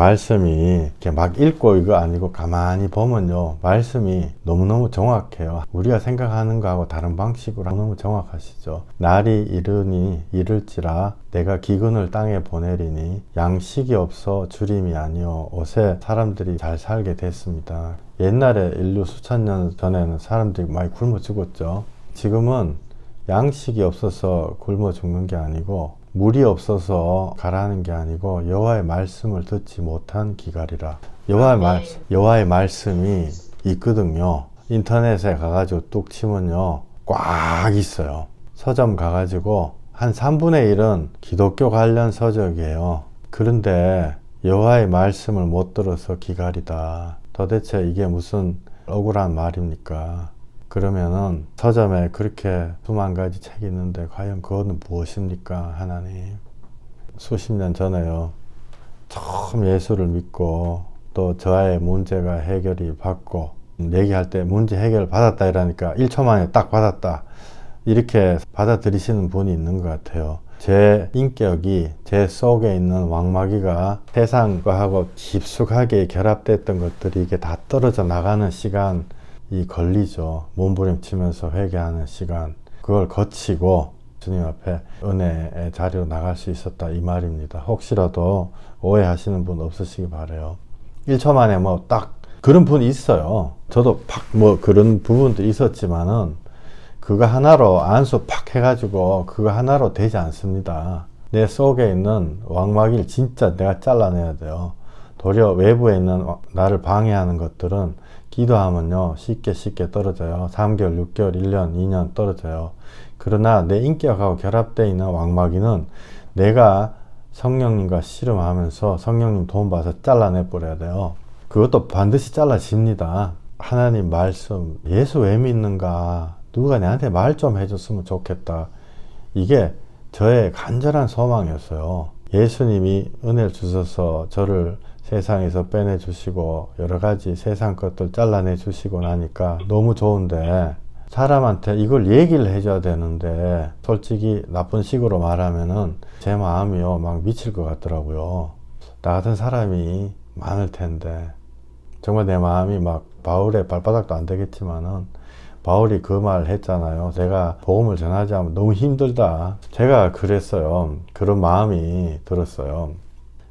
말씀이 이렇게 막 읽고 이거 아니고 가만히 보면요, 말씀이 너무너무 정확해요. 우리가 생각하는 거하고 다른 방식으로 너무 정확하시죠. 날이 이르니 이를지라 내가 기근을 땅에 보내리니 양식이 없어 주림이 아니요 옷에 사람들이 잘 살게 됐습니다. 옛날에 인류 수천 년 전에는 사람들이 많이 굶어 죽었죠. 지금은 양식이 없어서 굶어 죽는 게 아니고 물이 없어서 가라는 게 아니고 여호와의 말씀을 듣지 못한 기갈이라. 여호와의 말씀이 있거든요. 인터넷에 가가지고 뚝 치면요, 꽉 있어요. 서점 가가지고 한 3분의 1은 기독교 관련 서적이에요. 그런데 여호와의 말씀을 못 들어서 기갈이다. 도대체 이게 무슨 억울한 말입니까? 그러면은 서점에 그렇게 수만 가지 책이 있는데 과연 그거는 무엇입니까? 하나님. 수십 년 전에요, 처음 예수를 믿고 또 저의 문제가 해결이 받고 얘기할 때 문제 해결 받았다 이러니까 1초 만에 딱 받았다 이렇게 받아들이시는 분이 있는 것 같아요. 제 인격이 제 속에 있는 왕마귀가 세상과 하고 깊숙하게 결합됐던 것들이 이게 다 떨어져 나가는 시간 이 걸리죠. 몸부림치면서 회개하는 시간, 그걸 거치고 주님 앞에 은혜의 자리로 나갈 수 있었다 이 말입니다. 혹시라도 오해하시는 분 없으시기 바라요. 1초 만에 뭐 딱 그런 분이 있어요. 저도 팍 뭐 그런 부분도 있었지만은 그거 하나로 안수 팍 해가지고 그거 하나로 되지 않습니다. 내 속에 있는 왕마귀를 진짜 내가 잘라내야 돼요. 도리어 외부에 있는 나를 방해하는 것들은 기도하면요 쉽게 떨어져요. 3개월, 6개월, 1년, 2년 떨어져요. 그러나 내 인격하고 결합되어 있는 왕마귀는 내가 성령님과 씨름하면서 성령님 도움받아서 잘라내 버려야 돼요. 그것도 반드시 잘라집니다. 하나님 말씀, 예수 왜 믿는가, 누가 내한테 말 좀 해줬으면 좋겠다. 이게 저의 간절한 소망이었어요. 예수님이 은혜를 주셔서 저를 세상에서 빼내 주시고 여러 가지 세상 것들 잘라내 주시고 나니까 너무 좋은데, 사람한테 이걸 얘기를 해줘야 되는데 솔직히 나쁜 식으로 말하면은 제 마음이요 막 미칠 것 같더라고요. 나 같은 사람이 많을 텐데, 정말 내 마음이 막 바울의 발바닥도 안 되겠지만은 바울이 그 말 했잖아요. 내가 복음을 전하지 않으면 너무 힘들다. 제가 그랬어요. 그런 마음이 들었어요.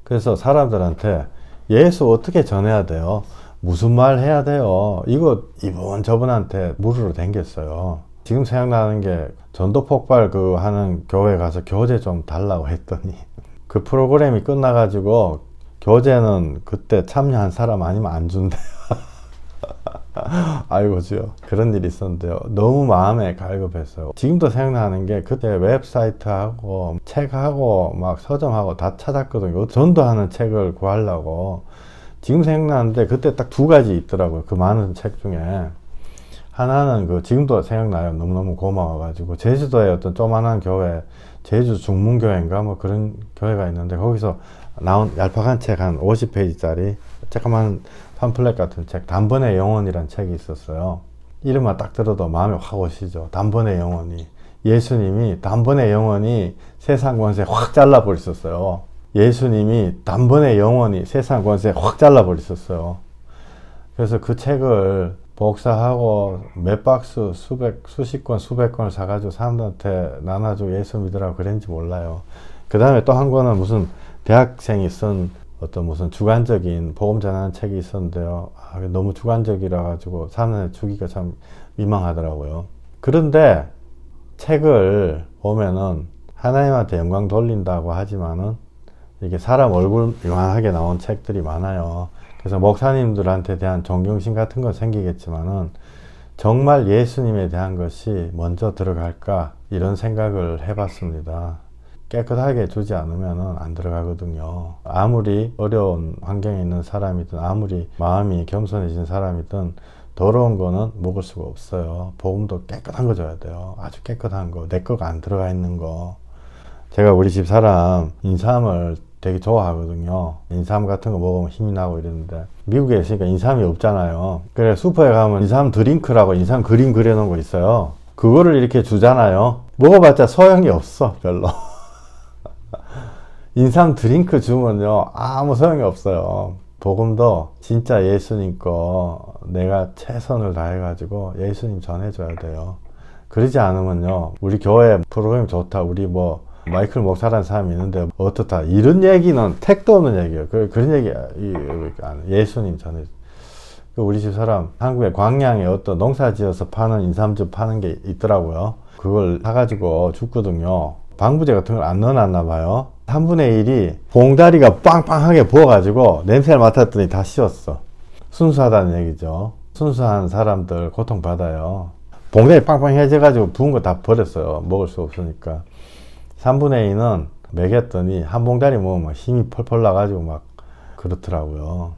그래서 사람들한테 예수 어떻게 전해야 돼요? 무슨 말 해야 돼요? 이거 이분 저분한테 물으러 댕겼어요. 지금 생각나는 게 전도 폭발 그 하는 교회 가서 교재 좀 달라고 했더니 그 프로그램이 끝나가지고 교재는 그때 참여한 사람 아니면 안 준대요. 아이고 주여, 그런 일이 있었는데요. 너무 마음에 갈급했어요. 지금도 생각나는 게 그때 웹사이트하고 책하고 막 서점하고 다 찾았거든요. 전도하는 책을 구하려고. 지금 생각나는데 그때 딱 2가지 있더라고요. 그 많은 책 중에 하나는 그 지금도 생각나요. 너무너무 고마워가지고 제주도에 어떤 조만한 교회, 제주 중문교회인가 뭐 그런 교회가 있는데 거기서 나온 얄팍한 책 한 50페이지짜리 조그만 팜플렛 같은 책, 단번의 영혼이란 책이 있었어요. 이름만 딱 들어도 마음에 확 오시죠. 단번의 영혼이, 예수님이 단번의 영혼이 세상 권세 확 잘라버리셨어요. 예수님이 단번의 영혼이 세상 권세 확 잘라버리셨어요. 그래서 그 책을 복사하고 몇 박스 수십 권 수백 권을 사가지고 사람들한테 나눠주고 예수 믿으라고 그랬는지 몰라요. 그 다음에 또 한 권은 무슨 대학생이 쓴 어떤 무슨 주관적인 복음 전하는 책이 있었는데요. 너무 주관적이라 가지고 사람한테 주기가 참 민망하더라고요. 그런데 책을 보면은 하나님한테 영광 돌린다고 하지만은 이게 사람 얼굴 요만하게 나온 책들이 많아요. 그래서 목사님들한테 대한 존경심 같은 건 생기겠지만은 정말 예수님에 대한 것이 먼저 들어갈까 이런 생각을 해봤습니다. 깨끗하게 주지 않으면 안 들어가거든요. 아무리 어려운 환경에 있는 사람이든 아무리 마음이 겸손해진 사람이든 더러운 거는 먹을 수가 없어요. 복음도 깨끗한 거 줘야 돼요. 아주 깨끗한 거, 내 거가 안 들어가 있는 거. 제가 우리 집 사람 인삼을 되게 좋아하거든요. 인삼 같은 거 먹으면 힘이 나고 이러는데 미국에 있으니까 인삼이 없잖아요. 그래 슈퍼에 가면 인삼 드링크라고 인삼 그림 그려놓은 거 있어요. 그거를 이렇게 주잖아요. 먹어봤자 소용이 없어 별로. 인삼 드링크 주면요 아무 소용이 없어요. 복음도 진짜 예수님 거 내가 최선을 다해가지고 예수님 전해줘야 돼요. 그러지 않으면요 우리 교회 프로그램 좋다, 우리 뭐 마이클 목사라는 사람이 있는데 어떻다, 이런 얘기는 택도 없는 얘기예요. 그런 얘기 예수님 전해. 우리 집 사람 한국에 광양에 어떤 농사 지어서 파는 인삼즙 파는 게 있더라고요. 그걸 사가지고 줬거든요. 방부제 같은 걸 안 넣어놨나 봐요. 3분의 1이 봉다리가 빵빵하게 부어가지고 냄새를 맡았더니 다 씌웠어. 순수하다는 얘기죠. 순수한 사람들 고통받아요. 봉다리 빵빵해져가지고 부은 거 다 버렸어요. 먹을 수 없으니까. 3분의 2는 먹였더니 한 봉다리 먹으면 힘이 펄펄 나가지고 막 그렇더라고요.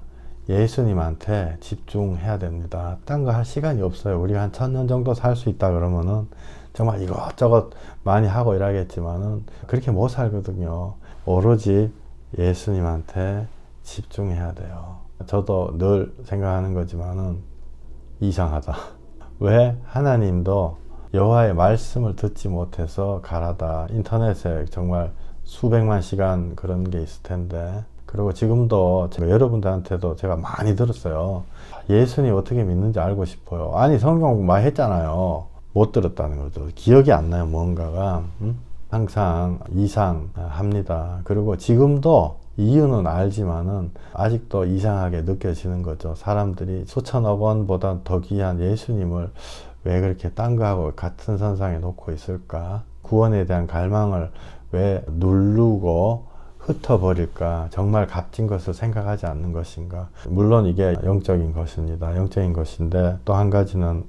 예수님한테 집중해야 됩니다. 딴 거 할 시간이 없어요. 우리가 한 1000년 정도 살 수 있다 그러면은 정말 이것저것 많이 하고 일하겠지만은 그렇게 못 살거든요. 오로지 예수님한테 집중해야 돼요. 저도 늘 생각하는 거지만은 이상하다. 왜 하나님도 여호와의 말씀을 듣지 못해서 가라다. 인터넷에 정말 수백만 시간 그런 게 있을 텐데, 그리고 지금도 제가 여러분들한테도 제가 많이 들었어요. 예수님 어떻게 믿는지 알고 싶어요. 아니 성경 공부 많이 했잖아요. 못 들었다는 거죠. 기억이 안 나요. 뭔가가. 항상 이상합니다. 그리고 지금도 이유는 알지만은 아직도 이상하게 느껴지는 거죠. 사람들이 수천억 원보다 더 귀한 예수님을 왜 그렇게 딴 거하고 같은 선상에 놓고 있을까? 구원에 대한 갈망을 왜 누르고 흩어버릴까? 정말 값진 것을 생각하지 않는 것인가? 물론 이게 영적인 것입니다. 영적인 것인데 또 한 가지는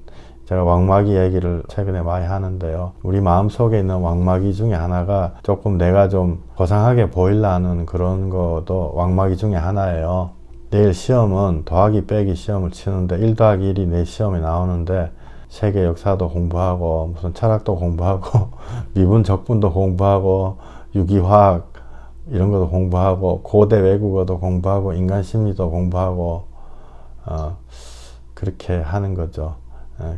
제가 왕마귀 얘기를 최근에 많이 하는데요. 우리 마음속에 있는 왕마귀 중에 하나가 조금 내가 좀 거상하게 보이려는 그런 것도 왕마귀 중에 하나예요. 내일 시험은 더하기 빼기 시험을 치는데 1 더하기 1이 내 시험에 나오는데 세계 역사도 공부하고 무슨 철학도 공부하고 미분 적분도 공부하고 유기화학 이런 것도 공부하고 고대 외국어도 공부하고 인간 심리도 공부하고 그렇게 하는 거죠.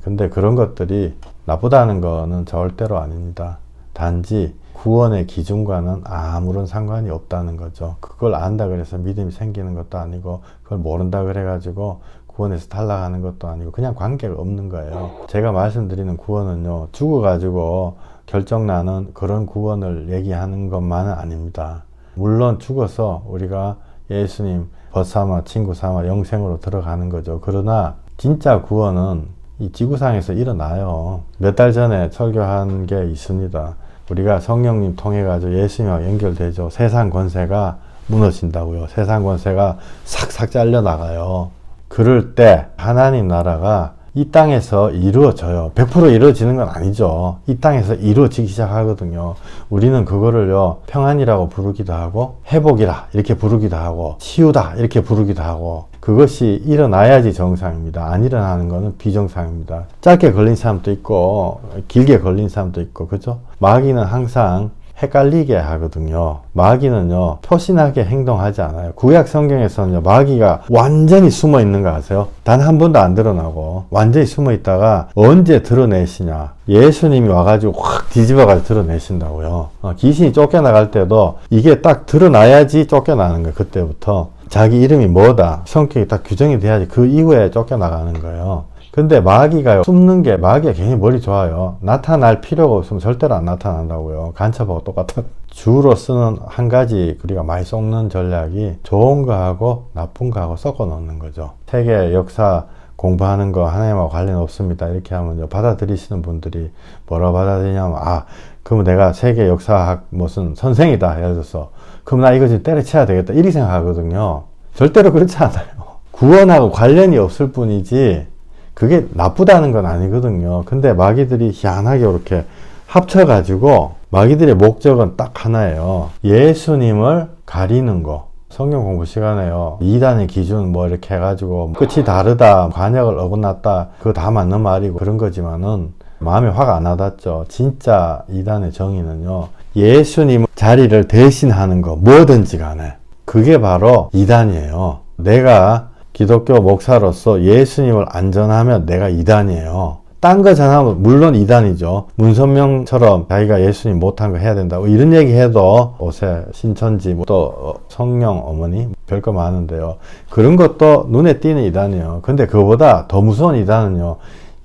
근데 그런 것들이 나쁘다는 거는 절대로 아닙니다. 단지 구원의 기준과는 아무런 상관이 없다는 거죠. 그걸 안다 그래서 믿음이 생기는 것도 아니고 그걸 모른다 그래가지고 구원에서 탈락하는 것도 아니고 그냥 관계가 없는 거예요. 제가 말씀드리는 구원은요, 죽어가지고 결정나는 그런 구원을 얘기하는 것만은 아닙니다. 물론 죽어서 우리가 예수님 벗삼아 친구 삼아 영생으로 들어가는 거죠. 그러나 진짜 구원은 이 지구상에서 일어나요. 몇 달 전에 설교한 게 있습니다. 우리가 성령님 통해 가지고 예수님과 연결되죠. 세상 권세가 무너진다고요. 세상 권세가 싹싹 잘려나가요. 그럴 때 하나님 나라가 이 땅에서 이루어져요. 100% 이루어지는 건 아니죠. 이 땅에서 이루어지기 시작하거든요. 우리는 그거를요, 평안이라고 부르기도 하고, 회복이라 이렇게 부르기도 하고, 치유다 이렇게 부르기도 하고, 그것이 일어나야지 정상입니다. 안 일어나는 거는 비정상입니다. 짧게 걸린 사람도 있고, 길게 걸린 사람도 있고, 그죠? 마귀는 항상 헷갈리게 하거든요. 마귀는요, 표신하게 행동하지 않아요. 구약 성경에서는요, 마귀가 완전히 숨어 있는 거 아세요? 단 한 번도 안 드러나고, 완전히 숨어 있다가 언제 드러내시냐? 예수님이 와가지고 확 뒤집어가지고 드러내신다고요. 귀신이 쫓겨나갈 때도 이게 딱 드러나야지 쫓겨나는 거예요. 그때부터. 자기 이름이 뭐다, 성격이 딱 규정이 돼야지 그 이후에 쫓겨나가는 거예요. 근데 마귀가 숨는 게, 마귀가 굉장히 머리 좋아요. 나타날 필요가 없으면 절대로 안 나타난다고요. 간첩하고 똑같아. 주로 쓰는 한 가지 우리가 많이 쏟는 전략이 좋은 거하고 나쁜 거하고 섞어 놓는 거죠. 세계 역사 공부하는 거 하나님하고 관련 없습니다. 이렇게 하면 받아들이시는 분들이 뭐라 받아들이냐면, 그러면 내가 세계 역사학 무슨 선생이다 예를 들어서, 그럼 나 이거 지금 때려쳐야 되겠다 이렇게 생각하거든요. 절대로 그렇지 않아요. 구원하고 관련이 없을 뿐이지 그게 나쁘다는 건 아니거든요. 근데 마귀들이 희한하게 이렇게 합쳐가지고, 마귀들의 목적은 딱 하나예요. 예수님을 가리는 거. 성경 공부 시간에요, 이단의 기준 뭐 이렇게 해가지고 끝이 다르다, 관역을 어긋났다, 그거 다 맞는 말이고 그런 거지만은 마음에 화가 안 와닿죠. 진짜 이단의 정의는요, 예수님 자리를 대신하는 거, 뭐든지 간에 그게 바로 이단이에요. 내가 기독교 목사로서 예수님을 안전하면 내가 이단이에요. 딴 거 전하면 물론 이단이죠. 문선명처럼 자기가 예수님 못한 거 해야 된다고 이런 얘기 해도 옷에 신천지 또 성령 어머니 별거 많은데요. 그런 것도 눈에 띄는 이단이에요. 근데 그거보다 더 무서운 이단은요.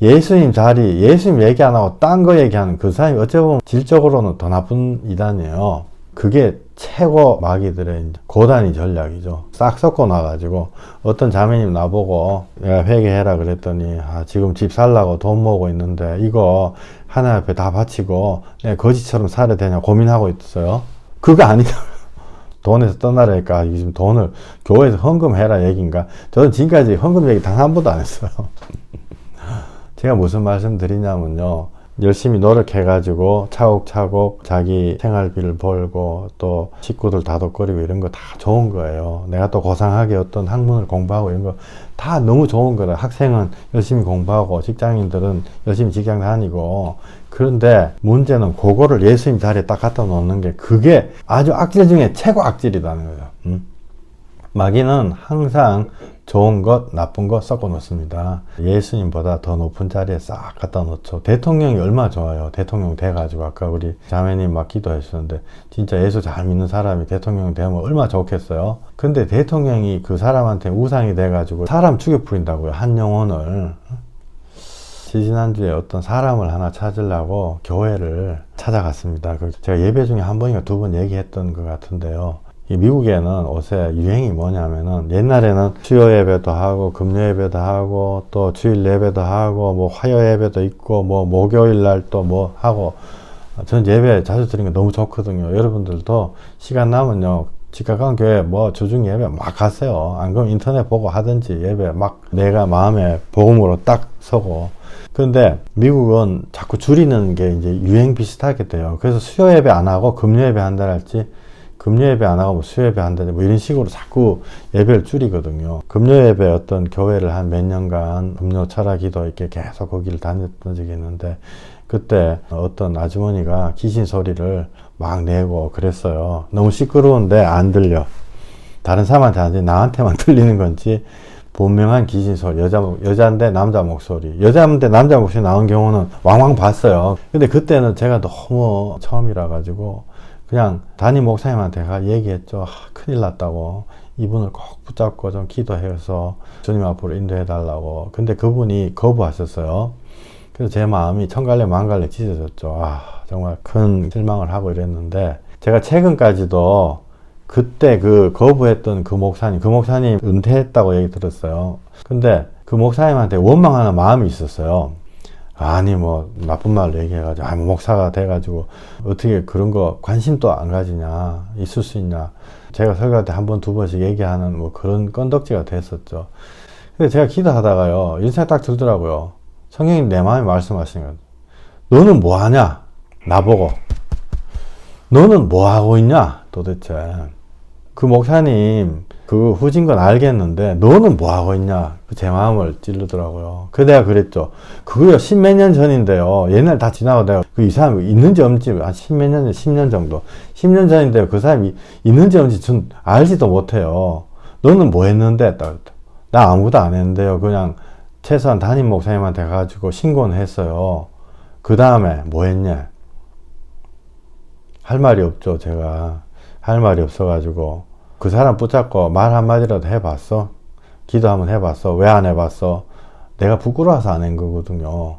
예수님 자리, 예수님 얘기 안 하고 딴 거 얘기하는 그 사람이 어찌 보면 질적으로는 더 나쁜 이단이에요. 그게 최고 마귀들의 고단위 전략이죠. 싹 섞어 놔가지고 어떤 자매님 나보고 내가 회개해라 그랬더니 지금 집 살라고 돈 모으고 있는데 이거 하나님 앞에 다 바치고 내가 거지처럼 살아야 되냐 고민하고 있어요. 그거 아니다. 돈에서 떠나라니까 지금 돈을 교회에서 헌금해라 얘기인가. 저는 지금까지 헌금 얘기 단 한 번도 안 했어요. 제가 무슨 말씀 드리냐면요. 열심히 노력해가지고 차곡차곡 자기 생활비를 벌고 또 식구들 다독거리고 이런 거 다 좋은 거예요. 내가 또 고상하게 어떤 학문을 공부하고 이런 거 다 너무 좋은 거다. 학생은 열심히 공부하고 직장인들은 열심히 직장 다니고. 그런데 문제는 그거를 예수님 자리에 딱 갖다 놓는 게 그게 아주 악질 중에 최고 악질이라는 거죠. 마귀는 항상 좋은 것, 나쁜 것 섞어 놓습니다. 예수님보다 더 높은 자리에 싹 갖다 놓죠. 대통령이 얼마나 좋아요. 대통령 돼가지고 아까 우리 자매님 막 기도해 주셨는데 진짜 예수 잘 믿는 사람이 대통령 되면 얼마나 좋겠어요. 근데 대통령이 그 사람한테 우상이 돼가지고 사람 죽여 부린다고요. 한 영혼을. 지지난주에 어떤 사람을 하나 찾으려고 교회를 찾아갔습니다. 제가 예배 중에 한 번인가 두 번 얘기했던 것 같은데요. 미국에는 요새 유행이 뭐냐면은 옛날에는 수요 예배도 하고 금요 예배도 하고 또 주일 예배도 하고 뭐 화요 예배도 있고 뭐 목요일 날 또 뭐 하고 전 예배 자주 드리는 거 너무 좋거든요. 여러분들도 시간 나면요 직각한 교회 뭐 주중 예배 막 가세요. 안 그러면 인터넷 보고 하든지 예배 막 내가 마음에 복음으로 딱 서고. 근데 미국은 자꾸 줄이는 게 이제 유행 비슷하게 돼요. 그래서 수요 예배 안 하고 금요 예배 한다 할지 금요 예배 안 하고 뭐 수요 예배 한다든지 뭐 이런 식으로 자꾸 예배를 줄이거든요. 금요 예배 어떤 교회를 한 몇 년간 금요 철학 기도 이렇게 계속 거기를 다녔던 적이 있는데 그때 어떤 아주머니가 귀신 소리를 막 내고 그랬어요. 너무 시끄러운데 안 들려. 다른 사람한테 안 들려. 나한테만 들리는 건지 분명한 귀신 소리. 여자인데 남자 목소리. 여자인데 남자 목소리 나온 경우는 왕왕 봤어요. 근데 그때는 제가 너무 처음이라 가지고 그냥 담임 목사님한테 얘기했죠. 큰일 났다고. 이분을 꼭 붙잡고 좀 기도해서 주님 앞으로 인도해 달라고. 근데 그분이 거부하셨어요. 그래서 제 마음이 천갈래 만갈래 찢어졌죠. 정말 큰 실망을 하고 이랬는데 제가 최근까지도 그때 그 거부했던 그 목사님 은퇴했다고 얘기 들었어요. 근데 그 목사님한테 원망하는 마음이 있었어요. 아니 뭐 나쁜 말로 얘기해가지고 뭐 목사가 돼가지고 어떻게 그런 거 관심도 안 가지냐, 있을 수 있냐. 제가 설교할 때 한 번 두 번씩 얘기하는 뭐 그런 건덕지가 됐었죠. 근데 제가 기도하다가요 이런 생각 딱 들더라고요. 성령님 내 마음에 말씀하시는 거예요. 너는 뭐 하냐? 나보고 너는 뭐 하고 있냐 도대체. 그 목사님 그 후진 건 알겠는데 너는 뭐 하고 있냐. 제 마음을 찌르더라고요. 그래서 내가 그랬죠. 그거요 10몇 년 전인데요. 옛날 다 지나고 내가 이 사람이 있는지 없는지 한 10몇 년 전, 10년 정도 10년 전인데요. 그 사람이 있는지 없는지 전 알지도 못해요. 너는 뭐 했는데? 나 아무것도 안 했는데요. 그냥 최소한 담임 목사님한테 가가지고 신고는 했어요. 그 다음에 뭐 했냐? 할 말이 없죠. 제가 할 말이 없어가지고 그 사람 붙잡고 말 한마디라도 해봤어? 기도 한번 해봤어? 왜 안 해봤어? 내가 부끄러워서 안 한 거거든요.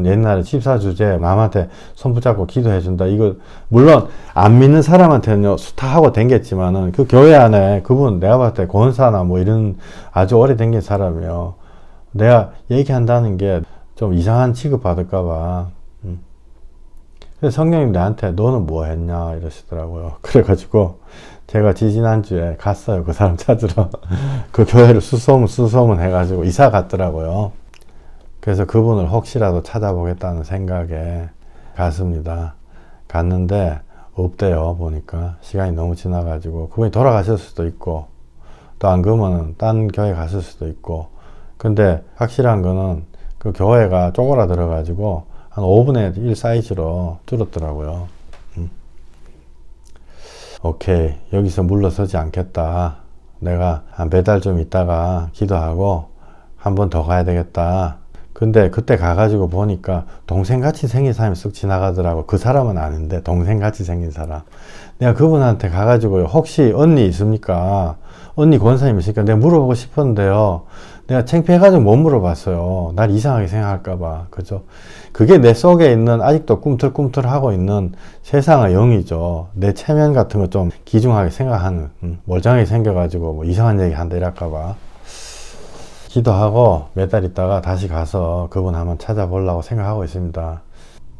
옛날에 집사주제 남한테 손 붙잡고 기도해준다. 이거 물론 안 믿는 사람한테는 수타하고 댕겼지만은 그 교회 안에 그분 내가 봤을 때 권사나 뭐 이런 아주 오래 댕긴 사람이요. 내가 얘기한다는 게 좀 이상한 취급 받을까봐. 그래서 성령님 나한테 너는 뭐 했냐 이러시더라고요. 그래가지고 제가 지지난주에 갔어요. 그 사람 찾으러. 그 교회를 수소문 해가지고 이사 갔더라고요. 그래서 그분을 혹시라도 찾아보겠다는 생각에 갔습니다. 갔는데 없대요. 보니까 시간이 너무 지나가지고 그분이 돌아가실 수도 있고 또 안 그러면 딴 교회 갔을 수도 있고. 근데 확실한 거는 그 교회가 쪼그라들어 가지고 한 5분의 1 사이즈로 줄었더라고요. 오케이, 여기서 물러서지 않겠다. 내가 한 몇 달 좀 있다가 기도하고 한 번 더 가야 되겠다. 근데 그때 가가지고 보니까 동생같이 생긴 사람이 쑥 지나가더라고. 그 사람은 아닌데 동생같이 생긴 사람. 내가 그분한테 가가지고 혹시 언니 있습니까? 언니 권사님 있으니까 내가 물어보고 싶었는데요. 내가 창피해가지고 못 물어봤어요. 날 이상하게 생각할까봐. 그죠? 그게 내 속에 있는 아직도 꿈틀꿈틀하고 있는 세상의 영이죠. 내 체면 같은 거 좀 기중하게 생각하는, 멀쩡하게 생겨가지고 뭐 이상한 얘기 한다 이럴까봐. 기도하고 몇 달 있다가 다시 가서 그분 한번 찾아보려고 생각하고 있습니다.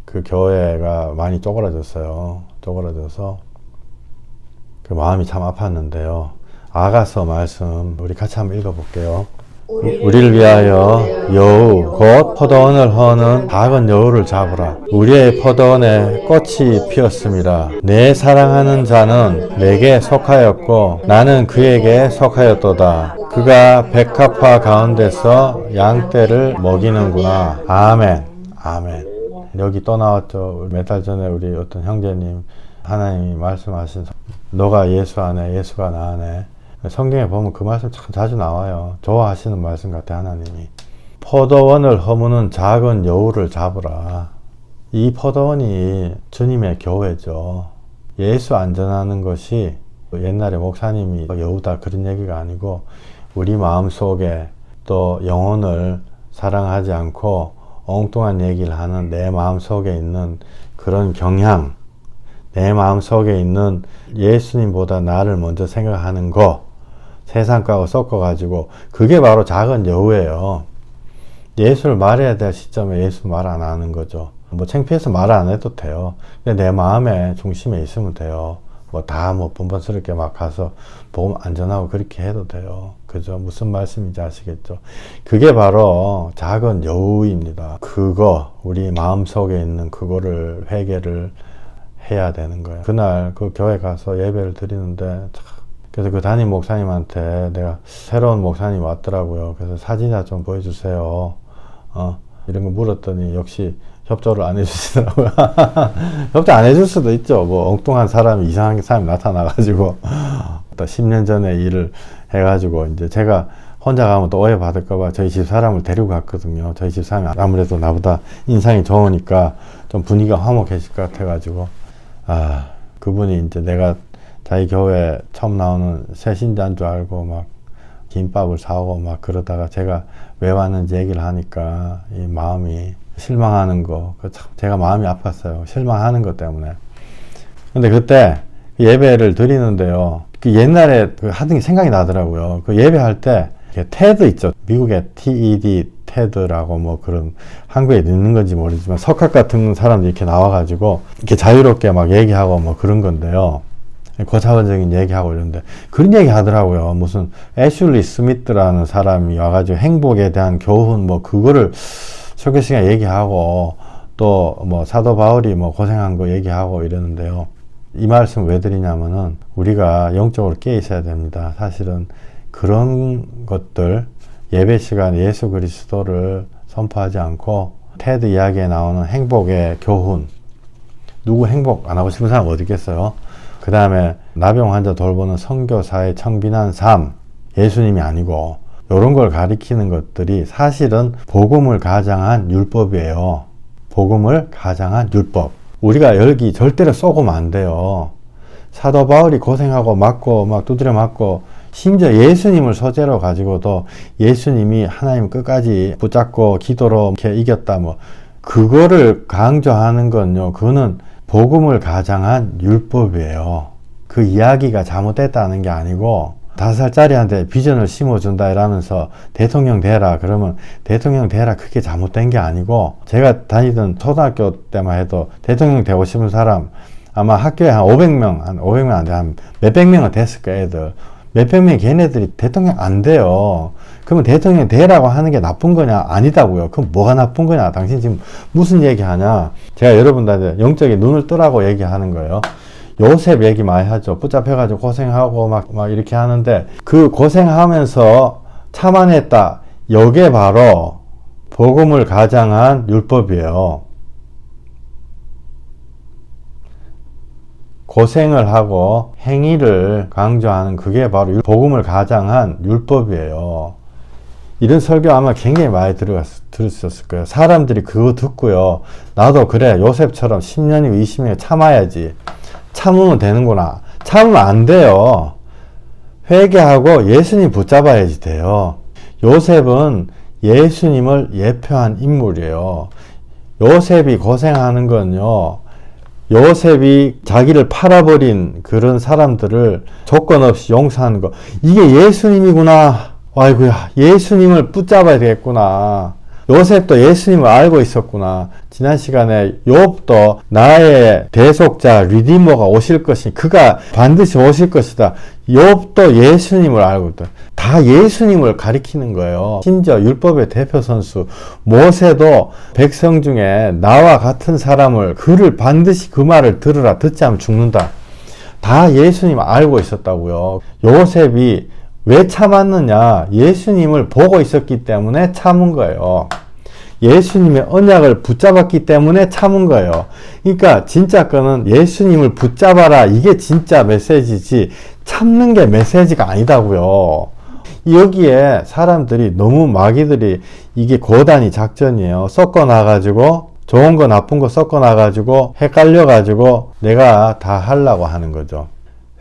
그 교회가 많이 쪼그라졌어요. 쪼그라져서 그 마음이 참 아팠는데요. 아가서 말씀 우리 같이 한번 읽어볼게요. 우리를 위하여 여우 곧 포도원을 허는 작은 여우를 잡으라. 우리의 포도원에 꽃이 피었습니다. 내 사랑하는 자는 내게 속하였고 나는 그에게 속하였도다. 그가 백합화 가운데서 양떼를 먹이는구나. 아멘. 아멘. 여기 또 나왔죠. 몇 달 전에 우리 어떤 형제님 하나님이 말씀하신 너가 예수 안에 예수가 나 안에. 성경에 보면 그 말씀 참 자주 나와요. 좋아하시는 말씀 같아 하나님이. 포도원을 허무는 작은 여우를 잡으라. 이 포도원이 주님의 교회죠. 예수 안전하는 것이 옛날에 목사님이 여우다 그런 얘기가 아니고 우리 마음속에 또 영혼을 사랑하지 않고 엉뚱한 얘기를 하는 내 마음속에 있는 그런 경향, 내 마음속에 있는 예수님보다 나를 먼저 생각하는 거 세상 거하고 섞어가지고 그게 바로 작은 여우예요. 예수를 말해야 될 시점에 예수 말 안 하는 거죠. 뭐 창피해서 말 안 해도 돼요. 근데 내 마음의 중심에 있으면 돼요. 뭐 다 뭐 번번스럽게 막 가서 보험 안전하고 그렇게 해도 돼요. 그죠? 무슨 말씀인지 아시겠죠? 그게 바로 작은 여우입니다. 그거 우리 마음속에 있는 그거를 회개를 해야 되는 거예요. 그날 그 교회 가서 예배를 드리는데 그래서 그 담임 목사님한테 내가 새로운 목사님이 왔더라고요. 그래서 사진이나 좀 보여주세요. 이런 거 물었더니 역시 협조를 안 해주시더라고요. 협조 안 해줄 수도 있죠. 뭐 엉뚱한 사람이 이상한 사람이 나타나가지고 또 10년 전에 일을 해가지고 이제 제가 혼자 가면 또 오해받을까봐 저희 집 사람을 데리고 갔거든요. 저희 집 사람이 아무래도 나보다 인상이 좋으니까 좀 분위기가 화목해질 것 같아가지고 그분이 이제 내가 자기 교회 처음 나오는 새 신자인 줄 알고 막 김밥을 사오고 막 그러다가 제가 왜 왔는지 얘기를 하니까 이 마음이 실망하는 거, 참 제가 마음이 아팠어요. 실망하는 것 때문에. 근데 그때 예배를 드리는데요. 그 옛날에 하던 게 생각이 나더라고요. 그 예배할 때 테드 있죠. 미국의 TED, 테드라고 뭐 그런 한국에 있는 건지 모르지만 석학 같은 사람들이 이렇게 나와가지고 이렇게 자유롭게 막 얘기하고 뭐 그런 건데요. 고차원적인 얘기하고 이러는데 그런 얘기 하더라고요. 무슨 애슐리 스미트라는 사람이 와가지고 행복에 대한 교훈 뭐 그거를 설교 시간에 얘기하고 또 뭐 사도 바울이 뭐 고생한 거 얘기하고 이러는데요. 이 말씀 왜 드리냐면은 우리가 영적으로 깨 있어야 됩니다. 사실은 그런 것들 예배 시간에 예수 그리스도를 선포하지 않고 테드 이야기에 나오는 행복의 교훈, 누구 행복 안 하고 싶은 사람 어디 있겠어요? 그 다음에 나병 환자 돌보는 선교사의 청빈한 삶, 예수님이 아니고 이런 걸 가리키는 것들이 사실은 복음을 가장한 율법이에요. 복음을 가장한 율법. 우리가 여기 절대로 쏘고면 안 돼요. 사도 바울이 고생하고 맞고 막 두드려 맞고 심지어 예수님을 소재로 가지고도 예수님이 하나님 끝까지 붙잡고 기도로 이렇게 이겼다 뭐 그거를 강조하는 건요. 그거는 복음을 가장한 율법이에요. 그 이야기가 잘못됐다는 게 아니고 5살짜리한테 비전을 심어준다 이러면서 대통령 되라 그러면 대통령 되라 그게 잘못된 게 아니고 제가 다니던 초등학교 때만 해도 대통령 되고 싶은 사람 아마 학교에 한 500명 안 돼 한 몇백 명은 됐을 거야 애들 몇백 명이 걔네들이 대통령 안 돼요. 그러면 대통령 되라고 하는 게 나쁜 거냐? 아니다고요. 그럼 뭐가 나쁜 거냐? 당신 지금 무슨 얘기 하냐? 제가 여러분들한테 영적인 눈을 뜨라고 얘기하는 거예요. 요셉 얘기 많이 하죠. 붙잡혀가지고 고생하고 막 이렇게 하는데 그 고생하면서 참아냈다. 이게 바로 복음을 가장한 율법이에요. 고생을 하고 행위를 강조하는 그게 바로 복음을 가장한 율법이에요. 이런 설교 아마 굉장히 많이 들으셨을 거예요. 사람들이 그거 듣고요. 나도 그래, 요셉처럼 10년이고 20년이 참아야지. 참으면 되는구나. 참으면 안 돼요. 회개하고 예수님 붙잡아야지 돼요. 요셉은 예수님을 예표한 인물이에요. 요셉이 고생하는 건요, 요셉이 자기를 팔아버린 그런 사람들을 조건 없이 용서하는 거, 이게 예수님이구나. 아이고야, 예수님을 붙잡아야 되겠구나. 요셉도 예수님을 알고 있었구나. 지난 시간에 욥도 나의 대속자 리디머가 오실 것이니 그가 반드시 오실 것이다. 욥도 예수님을 알고 있다. 다 예수님을 가리키는 거예요. 심지어 율법의 대표 선수 모세도 백성 중에 나와 같은 사람을, 그를 반드시 그 말을 들으라. 듣지 않으면 죽는다. 다 예수님을 알고 있었다고요. 요셉이 왜 참았느냐? 예수님을 보고 있었기 때문에 참은 거예요. 예수님의 언약을 붙잡았기 때문에 참은 거예요. 그러니까 진짜 거는 예수님을 붙잡아라. 이게 진짜 메시지지, 참는 게 메시지가 아니다고요. 여기에 사람들이 너무, 마귀들이 이게 고단위 작전이에요. 섞어놔가지고 좋은 거 나쁜 거 섞어놔가지고 헷갈려가지고 내가 다 하려고 하는 거죠.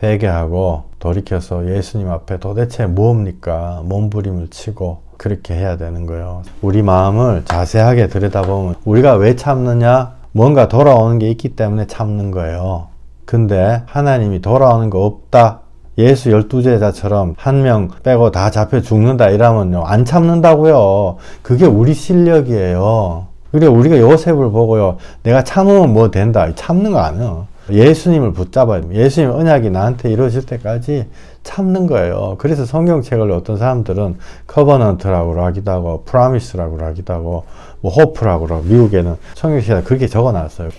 회개하고 돌이켜서 예수님 앞에 도대체 뭡니까? 몸부림을 치고 그렇게 해야 되는 거예요. 우리 마음을 자세하게 들여다보면 우리가 왜 참느냐? 뭔가 돌아오는 게 있기 때문에 참는 거예요. 근데 하나님이 돌아오는 거 없다, 예수 12제자처럼 한 명 빼고 다 잡혀 죽는다 이러면요, 안 참는다고요. 그게 우리 실력이에요. 그래, 우리가 요셉을 보고요, 내가 참으면 뭐 된다, 참는 거 아니에요. 예수님을 붙잡아야 됩니다. 예수님 언약이 나한테 이루어질 때까지 참는 거예요. 그래서 성경책을 어떤 사람들은 커버넌트라고 하기도 하고 프라미스라고 하기도 하고 뭐 호프라고 하고, 미국에는 성경책에 그렇게 적어놨어요.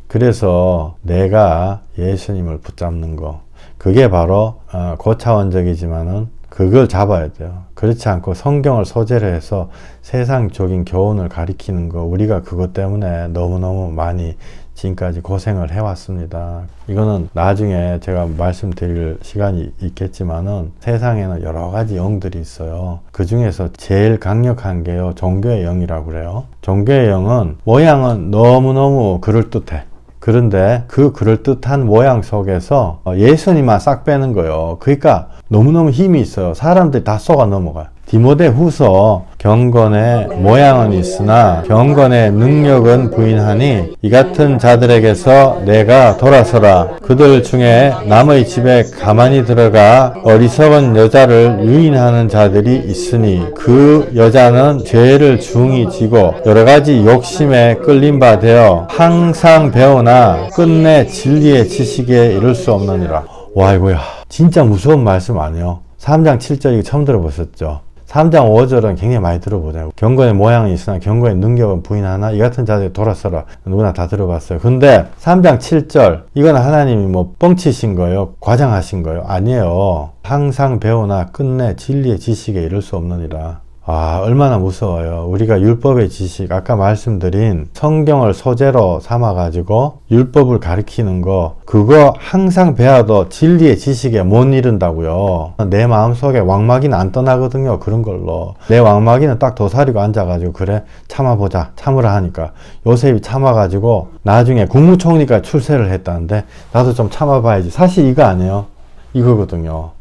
그래서 내가 예수님을 붙잡는 거, 그게 바로 고차원적이지만은 그걸 잡아야 돼요. 그렇지 않고 성경을 소재로 해서 세상적인 교훈을 가리키는 거, 우리가 그것 때문에 너무너무 많이 지금까지 고생을 해왔습니다. 이거는 나중에 제가 말씀드릴 시간이 있겠지만은 세상에는 여러 가지 영들이 있어요. 그 중에서 제일 강력한 게요, 종교의 영이라고 그래요. 종교의 영은 모양은 너무너무 그럴듯해. 그런데 그 그럴듯한 모양 속에서 예수님만 싹 빼는 거예요. 그러니까 너무너무 힘이 있어요. 사람들이 다 속아 넘어가요. 디모데 후서 경건의 모양은 있으나 경건의 능력은 부인하니 이 같은 자들에게서 내가 돌아서라. 그들 중에 남의 집에 가만히 들어가 어리석은 여자를 유인하는 자들이 있으니 그 여자는 죄를 중히 지고 여러 가지 욕심에 끌린 바 되어 항상 배우나 끝내 진리의 지식에 이를 수 없느니라. 와, 이거야 진짜 무서운 말씀 아니에요? 3장 7절 이거 처음 들어보셨죠? 3장 5절은 굉장히 많이 들어보잖아요. 경건의 모양이 있으나 경건의 능력은 부인하나 이 같은 자들이 돌아서라. 누구나 다 들어봤어요. 근데 3장 7절 이건 하나님이 뭐 뻥치신 거예요? 과장하신 거예요? 아니에요. 항상 배우나 끝내 진리의 지식에 이를 수 없느니라. 아, 얼마나 무서워요. 우리가 율법의 지식, 아까 말씀드린 성경을 소재로 삼아가지고 율법을 가리키는 거, 그거 항상 배워도 진리의 지식에 못 이른다고요. 내 마음속에 왕마귀는 안 떠나거든요. 그런 걸로. 내 왕마귀는 딱 도사리고 앉아가지고 그래 참아보자, 참으라 하니까 요셉이 참아가지고 나중에 국무총리가 출세를 했다는데 나도 좀 참아봐야지. 사실 이거 아니에요. 이거거든요.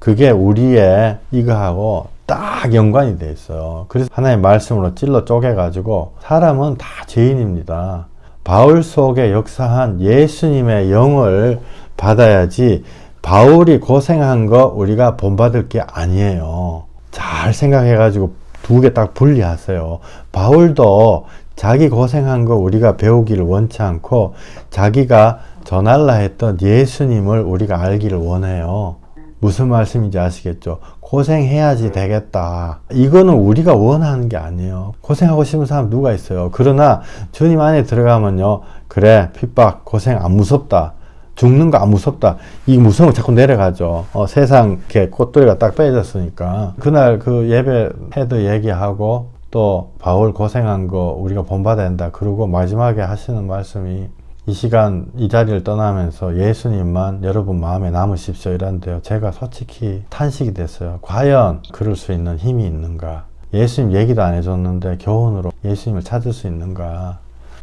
그게 우리의 이거하고 딱 연관이 돼 있어요. 그래서 하나님의 말씀으로 찔러 쪼개가지고 사람은 다 죄인입니다. 바울 속에 역사한 예수님의 영을 받아야지 바울이 고생한 거 우리가 본받을 게 아니에요. 잘 생각해가지고 두 개 딱 분리하세요. 바울도 자기 고생한 거 우리가 배우기를 원치 않고 자기가 전할라 했던 예수님을 우리가 알기를 원해요. 무슨 말씀인지 아시겠죠? 고생해야지 되겠다. 이거는 우리가 원하는 게 아니에요. 고생하고 싶은 사람 누가 있어요? 그러나 주님 안에 들어가면요, 그래 핍박 고생 안 무섭다, 죽는 거 안 무섭다, 이 무서운 거 자꾸 내려가죠. 세상 이렇게 꽃돌이가 딱 빼졌으니까. 그날 그 예배 헤드 얘기하고 또 바울 고생한 거 우리가 본받아야 된다. 그리고 마지막에 하시는 말씀이 이 시간 이 자리를 떠나면서 예수님만 여러분 마음에 남으십시오 이란데요. 제가 솔직히 탄식이 됐어요. 과연 그럴 수 있는 힘이 있는가? 예수님 얘기도 안 해줬는데 교훈으로 예수님을 찾을 수 있는가?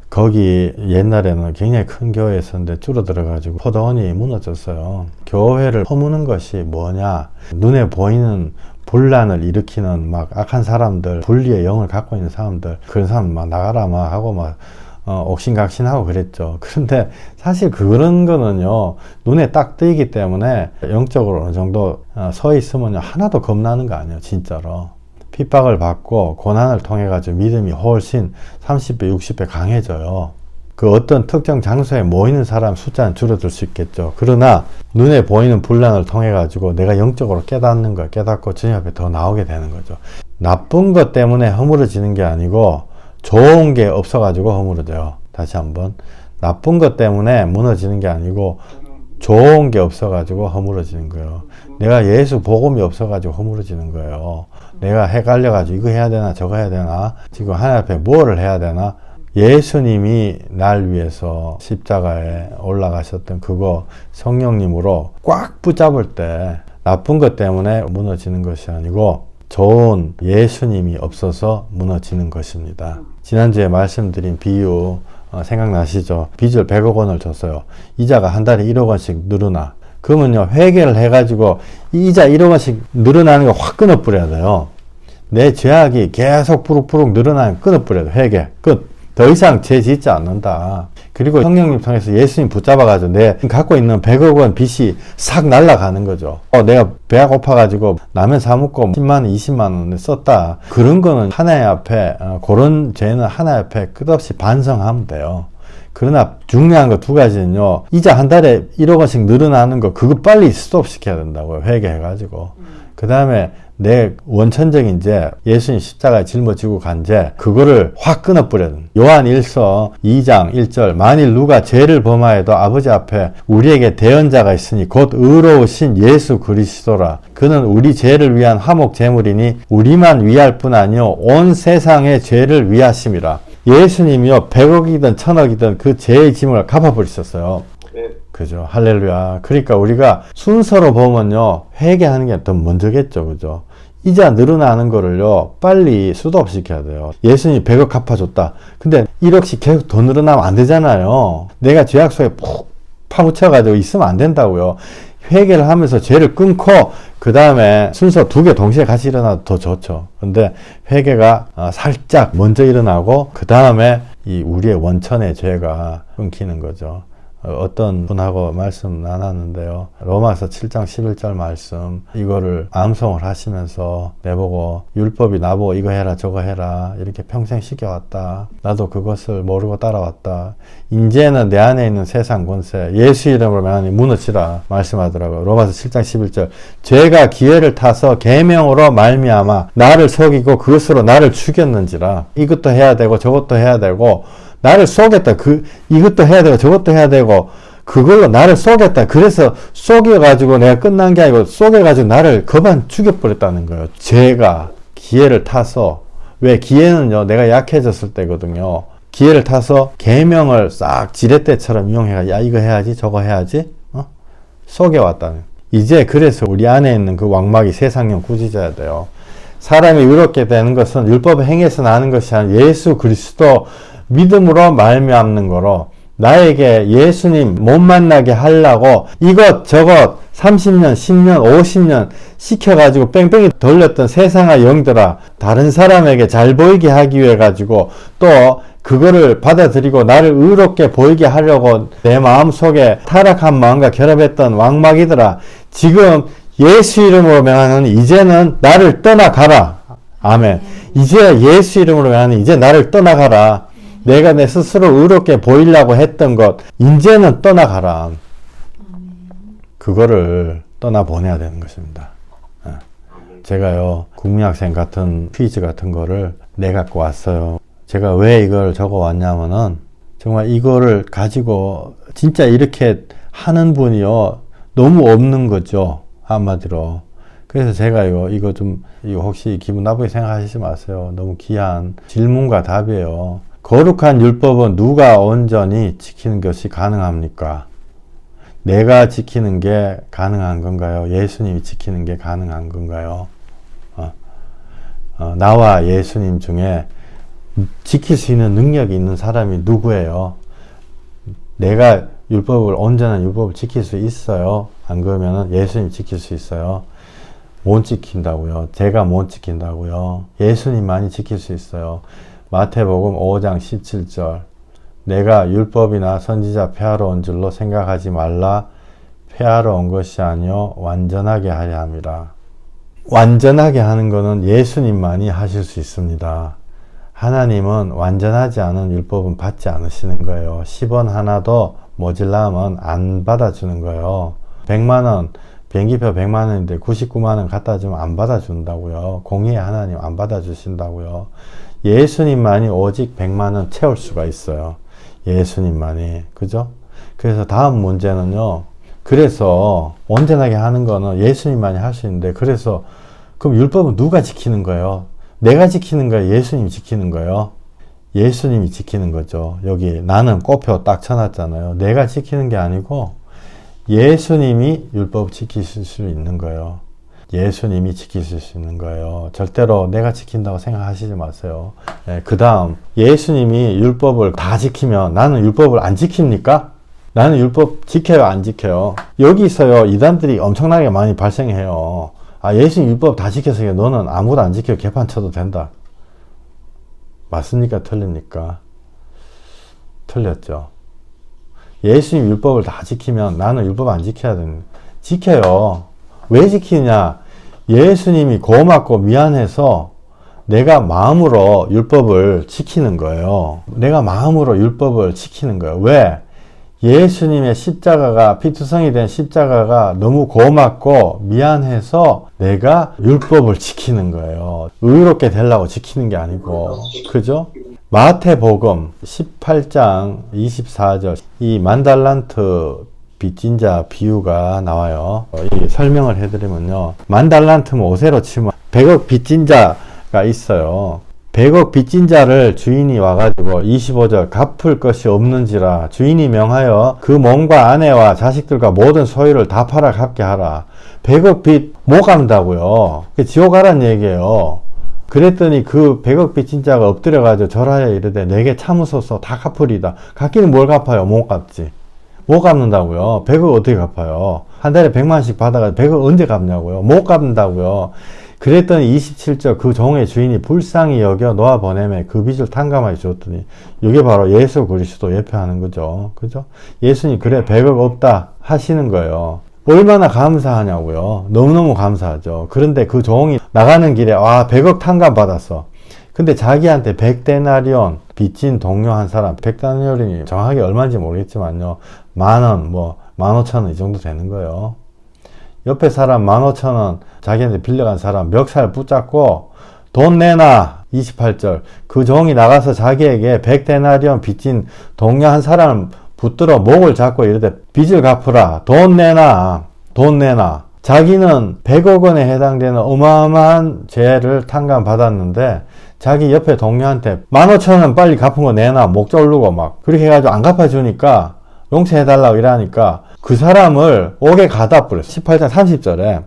거기 옛날에는 굉장히 큰 교회였었는데 줄어들어가지고 포도원이 무너졌어요. 교회를 허무는 것이 뭐냐? 눈에 보이는 분란을 일으키는 막 악한 사람들, 분리의 영을 갖고 있는 사람들, 그런 사람 막 나가라 막 하고 막 옥신각신하고 그랬죠. 그런데 사실 그런 거는요, 눈에 딱 띄기 때문에 영적으로 어느 정도 서 있으면 하나도 겁나는 거 아니에요, 진짜로. 핍박을 받고 고난을 통해 가지고 믿음이 훨씬 30배, 60배 강해져요. 그 어떤 특정 장소에 모이는 사람 숫자는 줄어들 수 있겠죠. 그러나 눈에 보이는 분란을 통해 가지고 내가 영적으로 깨닫는 거, 깨닫고 주님 앞에 더 나오게 되는 거죠. 나쁜 것 때문에 허물어지는 게 아니고 좋은 게 없어 가지고 허물어져요. 다시 한번, 나쁜 것 때문에 무너지는 게 아니고 좋은 게 없어 가지고 허물어지는 거예요. 내가 예수 복음이 없어 가지고 허물어지는 거예요. 내가 헷갈려 가지고 이거 해야 되나 저거 해야 되나, 지금 하나님 앞에 뭐를 해야 되나. 예수님이 날 위해서 십자가에 올라가셨던 그거 성령님으로 꽉 붙잡을 때 나쁜 것 때문에 무너지는 것이 아니고 좋은 예수님이 없어서 무너지는 것입니다. 지난주에 말씀드린 비유 생각나시죠? 빚을 100억 원을 줬어요. 이자가 한 달에 1억 원씩 늘어나. 그러면요, 회개를 해가지고 이 이자 1억 원씩 늘어나는 거 확 끊어버려야 돼요. 내 죄악이 계속 부룩부룩 늘어나면 끊어버려야 돼. 회개 끝. 더 이상 죄 짓지 않는다. 그리고 성령님 통해서 예수님 붙잡아가지고 내 갖고 있는 100억 원 빚이 싹 날아가는 거죠. 내가 배가 고파가지고 라면 사먹고 10만 원, 20만 원을 썼다. 그런 거는 하나님 앞에, 그런 죄는 하나님 앞에 끝없이 반성하면 돼요. 그러나 중요한 거 두 가지는요, 이자 한 달에 1억 원씩 늘어나는 거, 그거 빨리 스톱 시켜야 된다고요. 회개해가지고. 그 다음에 내 원천적인 죄, 예수님 십자가에 짊어지고 간 죄, 그거를 확 끊어버려야 돼. 요한 1서 2장 1절, 만일 누가 죄를 범하여도 아버지 앞에 우리에게 대언자가 있으니 곧 의로우신 예수 그리스도라. 그는 우리 죄를 위한 화목 제물이니 우리만 위할 뿐 아니요 온 세상의 죄를 위하심이라. 예수님이요 100억이든 1000억이든 그 죄의 짐을 갚아버리셨어요. 그죠. 할렐루야. 그러니까 우리가 순서로 보면요, 회개하는 게 더 먼저겠죠. 그죠. 이자 늘어나는 거를요, 빨리 수도업 시켜야 돼요. 예수님이 100억 갚아줬다. 근데 1억씩 계속 더 늘어나면 안 되잖아요. 내가 죄악 속에 푹 파묻혀가지고 있으면 안 된다고요. 회개를 하면서 죄를 끊고, 그 다음에 순서 두 개 동시에 같이 일어나도 더 좋죠. 근데 회개가 살짝 먼저 일어나고, 그 다음에 이 우리의 원천의 죄가 끊기는 거죠. 어떤 분하고 말씀 나눴는데요. 로마서 7장 11절 말씀, 이거를 암송을 하시면서 내보고 율법이 나보고 이거 해라 저거 해라 이렇게 평생 시켜왔다. 나도 그것을 모르고 따라왔다. 이제는 내 안에 있는 세상 권세 예수 이름으로 많이 무너지라 말씀하더라고요. 로마서 7장 11절, 죄가 기회를 타서 계명으로 말미암아 나를 속이고 그것으로 나를 죽였는지라. 이것도 해야 되고 저것도 해야 되고 나를 쏘겠다. 이것도 해야 되고 저것도 해야 되고 그걸로 나를 쏘겠다. 그래서 쏘겨가지고 내가 끝난 게 아니고 쏘겨가지고 나를 그만 죽여버렸다는 거예요. 죄가 기회를 타서. 왜? 기회는요, 내가 약해졌을 때거든요. 기회를 타서 계명을 싹 지렛대처럼 이용해가 야 이거 해야지 저거 해야지 쏘겨왔다는. 이제 그래서 우리 안에 있는 그 왕막이 세상형 꾸짖어야 돼요. 사람이 의롭게 되는 것은 율법의 행위에서 나는 것이 아니라 예수 그리스도 믿음으로 말미암는 거로, 나에게 예수님 못 만나게 하려고 이것저것 30년, 10년, 50년 시켜가지고 뺑뺑이 돌렸던 세상의 영들아, 다른 사람에게 잘 보이게 하기 위해 가지고 또 그거를 받아들이고 나를 의롭게 보이게 하려고 내 마음속에 타락한 마음과 결합했던 왕마귀들아, 지금 예수 이름으로 명하는 이제는 나를 떠나가라. 아멘. 이제 예수 이름으로 명하는 이제 나를 떠나가라. 내가 내 스스로 의롭게 보이려고 했던 것 이제는 떠나가라. 그거를 떠나보내야 되는 것입니다. 제가요, 국민학생 같은 퀴즈 같은 거를 내갖고 왔어요. 제가 왜 이걸 적어 왔냐면은 정말 이거를 가지고 진짜 이렇게 하는 분이요 너무 없는 거죠. 한마디로. 그래서 제가요 이거 혹시 기분 나쁘게 생각하시지 마세요. 너무 귀한 질문과 답이에요. 거룩한 율법은 누가 온전히 지키는 것이 가능합니까? 내가 지키는 게 가능한 건가요? 예수님이 지키는 게 가능한 건가요? 나와 예수님 중에 지킬 수 있는 능력이 있는 사람이 누구예요? 내가 온전한 율법을 지킬 수 있어요? 안 그러면 예수님 지킬 수 있어요? 못 지킨다고요. 제가 못 지킨다고요. 예수님만이 지킬 수 있어요. 마태복음 5장 17절. 내가 율법이나 선지자 폐하러 온 줄로 생각하지 말라. 폐하러 온 것이 아니요 완전하게 하려 함이라. 완전하게 하는 것은 예수님만이 하실 수 있습니다. 하나님은 완전하지 않은 율법은 받지 않으시는 거예요. 10원 하나도 모질라면 안 받아주는 거예요. 100만원, 비행기표 100만원인데 99만원 갖다 주면 안 받아준다고요. 공의의 하나님 안 받아주신다고요. 예수님만이 오직 100만원 채울 수가 있어요. 예수님만이. 그죠? 그래서 다음 문제는요. 그래서 온전하게 하는 거는 예수님만이 할 수 있는데, 그래서 그럼 율법은 누가 지키는 거예요? 내가 지키는 거예요? 예수님이 지키는 거예요? 예수님이 지키는 거죠. 여기 나는 꼬표 딱 쳐놨잖아요. 내가 지키는 게 아니고 예수님이 율법 지키실 수 있는 거예요. 예수님이 지키실 수 있는 거예요. 절대로 내가 지킨다고 생각하시지 마세요. 그 다음, 예수님이 율법을 다 지키면 나는 율법을 안 지킵니까? 나는 율법 지켜요, 안 지켜요? 여기서요, 이단들이 엄청나게 많이 발생해요. 예수님 율법 다 지켜서 너는 아무도 안 지켜 개판 쳐도 된다. 맞습니까? 틀립니까? 틀렸죠. 예수님 율법을 다 지키면 나는 율법 안 지켜야 되는. 지켜요. 왜 지키냐? 예수님이 고맙고 미안해서 내가 마음으로 율법을 지키는 거예요. 내가 마음으로 율법을 지키는 거예요. 왜? 예수님의 십자가가, 피투성이 된 십자가가 너무 고맙고 미안해서 내가 율법을 지키는 거예요. 의롭게 되려고 지키는 게 아니고. 그죠? 마태복음 18장 24절, 이 만달란트 빚진 자 비유가 나와요. 이 설명을 해드리면요. 만달란트면 5세로 치면 100억 빚진 자가 있어요. 100억 빚진 자를 주인이 와가지고 25절 갚을 것이 없는지라 주인이 명하여 그 몸과 아내와 자식들과 모든 소유를 다 팔아 갚게 하라. 100억 빚 못 갚는다고요. 지옥 가란 얘기예요. 그랬더니 그 100억 빚진 자가 엎드려가지고 절하여 이르되 내게 참으소서 다 갚으리다. 갚기는 뭘 갚아요? 못 갚지. 못 갚는다고요. 100억 어떻게 갚아요? 한 달에 100만씩 받아가지고 100억 언제 갚냐고요? 못 갚는다고요. 그랬더니 27절 그 종의 주인이 불쌍히 여겨 놓아 보내매 그 빚을 탕감하여 주었더니, 이게 바로 예수 그리스도 예표하는 거죠. 그죠? 예수님 그래 100억 없다 하시는 거예요. 얼마나 감사하냐고요. 너무너무 감사하죠. 그런데 그 종이 나가는 길에 100억 탕감 받았어. 근데 자기한테 100데나리온 빚진 동료 한 사람, 100데나리온이 정확하게 얼마인지 모르겠지만요, 10,000원, 15,000원 이 정도 되는 거예요. 옆에 사람 15,000원 자기한테 빌려간 사람 멱살 붙잡고 돈 내놔. 28절 그 종이 나가서 자기에게 100데나리온 빚진 동료 한 사람을 붙들어 목을 잡고 이르되 빚을 갚으라. 돈 내놔. 돈 내놔. 자기는 100억 원에 해당되는 어마어마한 죄를 탕감받았는데 자기 옆에 동료한테 15,000원 빨리 갚은 거 내놔. 목 졸르고 막 그렇게 해가지고 안 갚아주니까 용서해달라고 이러니까 그 사람을 옥에 가다 뿌렸어. 18장 30절에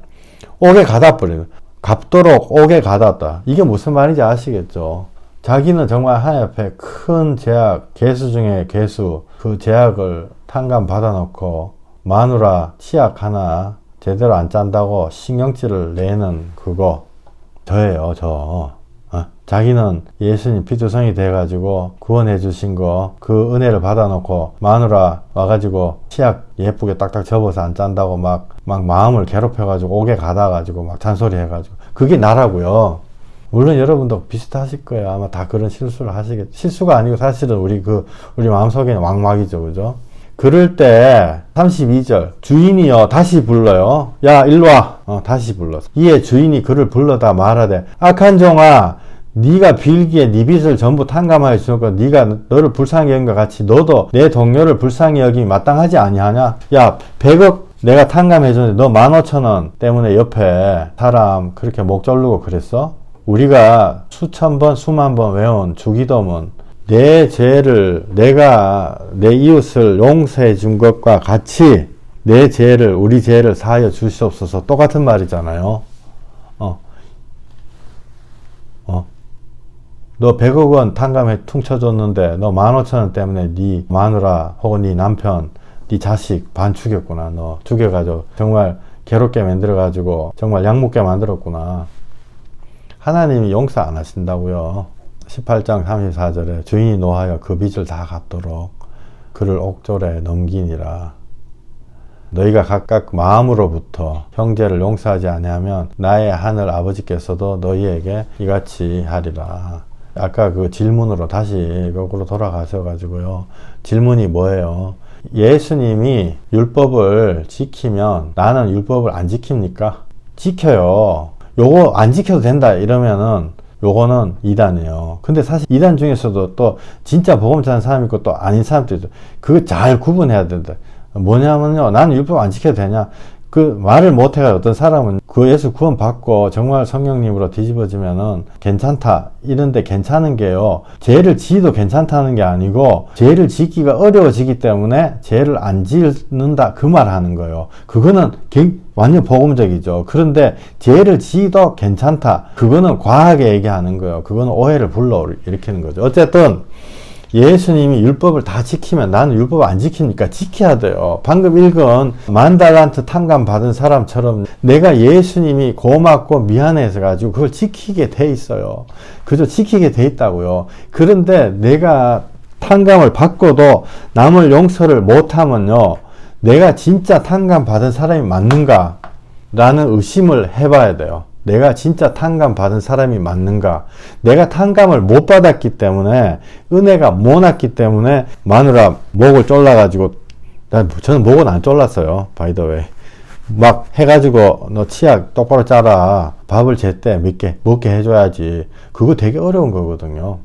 옥에 가다 뿌려. 갚도록 옥에 가뒀다. 이게 무슨 말인지 아시겠죠? 자기는 정말 하나님 앞에 큰 죄악, 개수 중에 개수, 그 죄악을 탕감 받아놓고 마누라 치약 하나 제대로 안 짠다고 신경질을 내는 그거 저예요. 저. 자기는 예수님 피투성이 돼가지고 구원해 주신 거 그 은혜를 받아놓고 마누라 와가지고 치약 예쁘게 딱딱 접어서 안 짠다고 막 마음을 괴롭혀가지고 옥에 가다가지고 막 잔소리 해가지고 그게 나라고요. 물론 여러분도 비슷하실 거예요. 아마 다 그런 실수를 하시겠죠. 실수가 아니고 사실은 우리 마음속에는 왕막이죠. 그죠? 그럴 때 32절 주인이요 다시 불러요. 야 일로와. 다시 불렀어. 이에 주인이 그를 불러다 말하되 악한 종아 네가 빌기에 네 빚을 전부 탕감하여 주었고 네가 너를 불쌍히 여긴 것 같이 너도 내 동료를 불쌍히 여김이 마땅하지 아니하냐? 야 100억 내가 탕감해 줬는데 너 15,000원 때문에 옆에 사람 그렇게 목 졸르고 그랬어? 우리가 수천 번 수만 번 외운 주기도문 내 죄를 내가 내 이웃을 용서해 준 것과 같이 내 죄를 우리 죄를 사하여 주시옵소서. 똑같은 말이잖아요. 너 100억 원 탕감해 퉁쳐줬는데 너 15,000원 때문에 네 마누라 혹은 네 남편 네 자식 반 죽였구나. 너 죽여가지고 정말 괴롭게 만들어가지고 정말 약먹게 만들었구나. 하나님이 용서 안 하신다고요. 18장 34절에 주인이 노하여 그 빚을 다 갚도록 그를 옥졸에 넘기니라. 너희가 각각 마음으로부터 형제를 용서하지 아니하면 나의 하늘 아버지께서도 너희에게 이같이 하리라. 아까 그 질문으로 다시 거꾸로 돌아가셔가지고요. 질문이 뭐예요? 예수님이 율법을 지키면 나는 율법을 안 지킵니까? 지켜요. 요거 안 지켜도 된다 이러면은 요거는 이단이에요. 근데 사실 이단 중에서도 또 진짜 복음 전하는 사람이 있고 또 아닌 사람도 있죠. 그거 잘 구분해야 된다. 뭐냐면요. 나는 율법 안 지켜도 되냐? 그 말을 못해가 어떤 사람은 그 예수 구원 받고 정말 성령님으로 뒤집어지면은 괜찮다 이런데 괜찮은 게요, 죄를 지어도 괜찮다는 게 아니고 죄를 짓기가 어려워지기 때문에 죄를 안 짓는다 그 말 하는 거예요. 그거는 완전 복음적이죠. 그런데 죄를 지어도 괜찮다, 그거는 과하게 얘기하는 거예요. 그거는 오해를 불러일으키는 거죠. 어쨌든 예수님이 율법을 다 지키면 나는 율법을 안 지키니까 지켜야 돼요. 방금 읽은 10,000달란트 탕감 받은 사람처럼 내가 예수님이 고맙고 미안해서 가지고 그걸 지키게 돼 있어요. 그저 지키게 돼 있다고요. 그런데 내가 탕감을 받고도 남을 용서를 못하면요, 내가 진짜 탕감 받은 사람이 맞는가? 라는 의심을 해봐야 돼요. 내가 진짜 탕감 받은 사람이 맞는가? 내가 탕감을 못 받았기 때문에, 은혜가 못 왔기 때문에 마누라 목을 졸라가지고, 저는 목은 안 졸랐어요. 바이더웨이. 막 해가지고 너 치약 똑바로 짜라. 밥을 제때 먹게 해줘야지. 그거 되게 어려운 거거든요.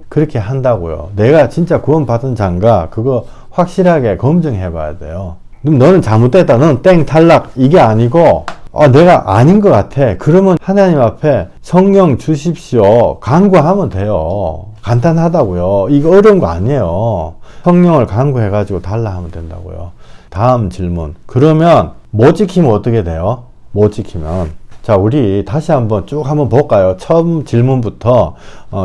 그렇게 한다고요. 내가 진짜 구원받은 자인가? 그거 확실하게 검증해 봐야 돼요. 너는 잘못됐다. 너는 땡 탈락. 이게 아니고, 내가 아닌 것 같아. 그러면 하나님 앞에 성령 주십시오. 간구하면 돼요. 간단하다고요. 이거 어려운 거 아니에요. 성령을 간구해가지고 달라 하면 된다고요. 다음 질문. 그러면 못 지키면 어떻게 돼요? 못 지키면. 자, 우리 다시 한번 쭉 한번 볼까요? 처음 질문부터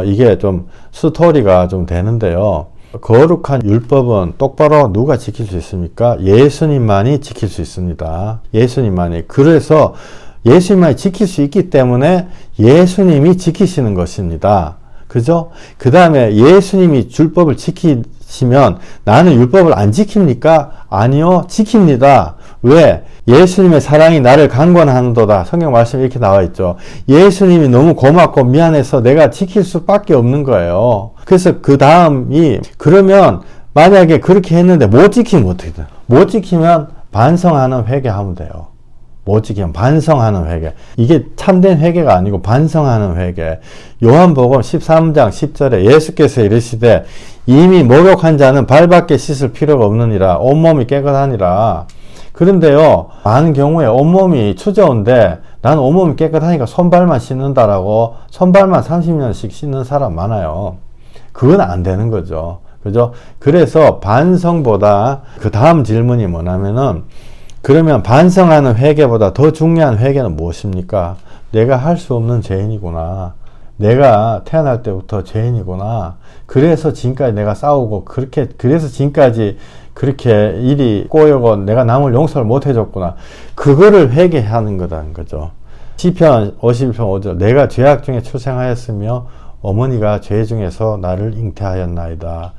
이게 좀 스토리가 좀 되는데요. 거룩한 율법은 똑바로 누가 지킬 수 있습니까? 예수님만이 지킬 수 있습니다. 예수님만이. 그래서 예수님만이 지킬 수 있기 때문에 예수님이 지키시는 것입니다. 그죠? 그 다음에 예수님이 율법을 지키시면 나는 율법을 안 지킵니까? 아니요, 지킵니다. 왜? 예수님의 사랑이 나를 강권하는도다. 성경 말씀에 이렇게 나와 있죠. 예수님이 너무 고맙고 미안해서 내가 지킬 수밖에 없는 거예요. 그래서 그 다음이, 그러면 만약에 그렇게 했는데 못 지키면 어떻게 돼요? 못 지키면 반성하는 회개하면 돼요. 못 지키면 반성하는 회개. 이게 참된 회개가 아니고 반성하는 회개. 요한복음 13장 10절에 예수께서 이르시되 이미 목욕한 자는 발밖에 씻을 필요가 없느니라. 온몸이 깨끗하니라. 그런데요, 많은 경우에 온몸이 추저운데 나는 온몸이 깨끗하니까 손발만 씻는다라고 손발만 30년씩 씻는 사람 많아요. 그건 안 되는 거죠. 그죠? 그래서 반성보다 그 다음 질문이 뭐냐면은, 그러면 반성하는 회개보다 더 중요한 회개는 무엇입니까? 내가 할 수 없는 죄인이구나. 내가 태어날 때부터 죄인이구나. 그래서 지금까지 내가 싸우고 그래서 지금까지 그렇게 일이 꼬여고 내가 남을 용서를 못 해줬구나. 그거를 회개하는 거다는 거죠. 시편 51편 5절. 내가 죄악 중에 출생하였으며 어머니가 죄 중에서 나를 잉태하였나이다.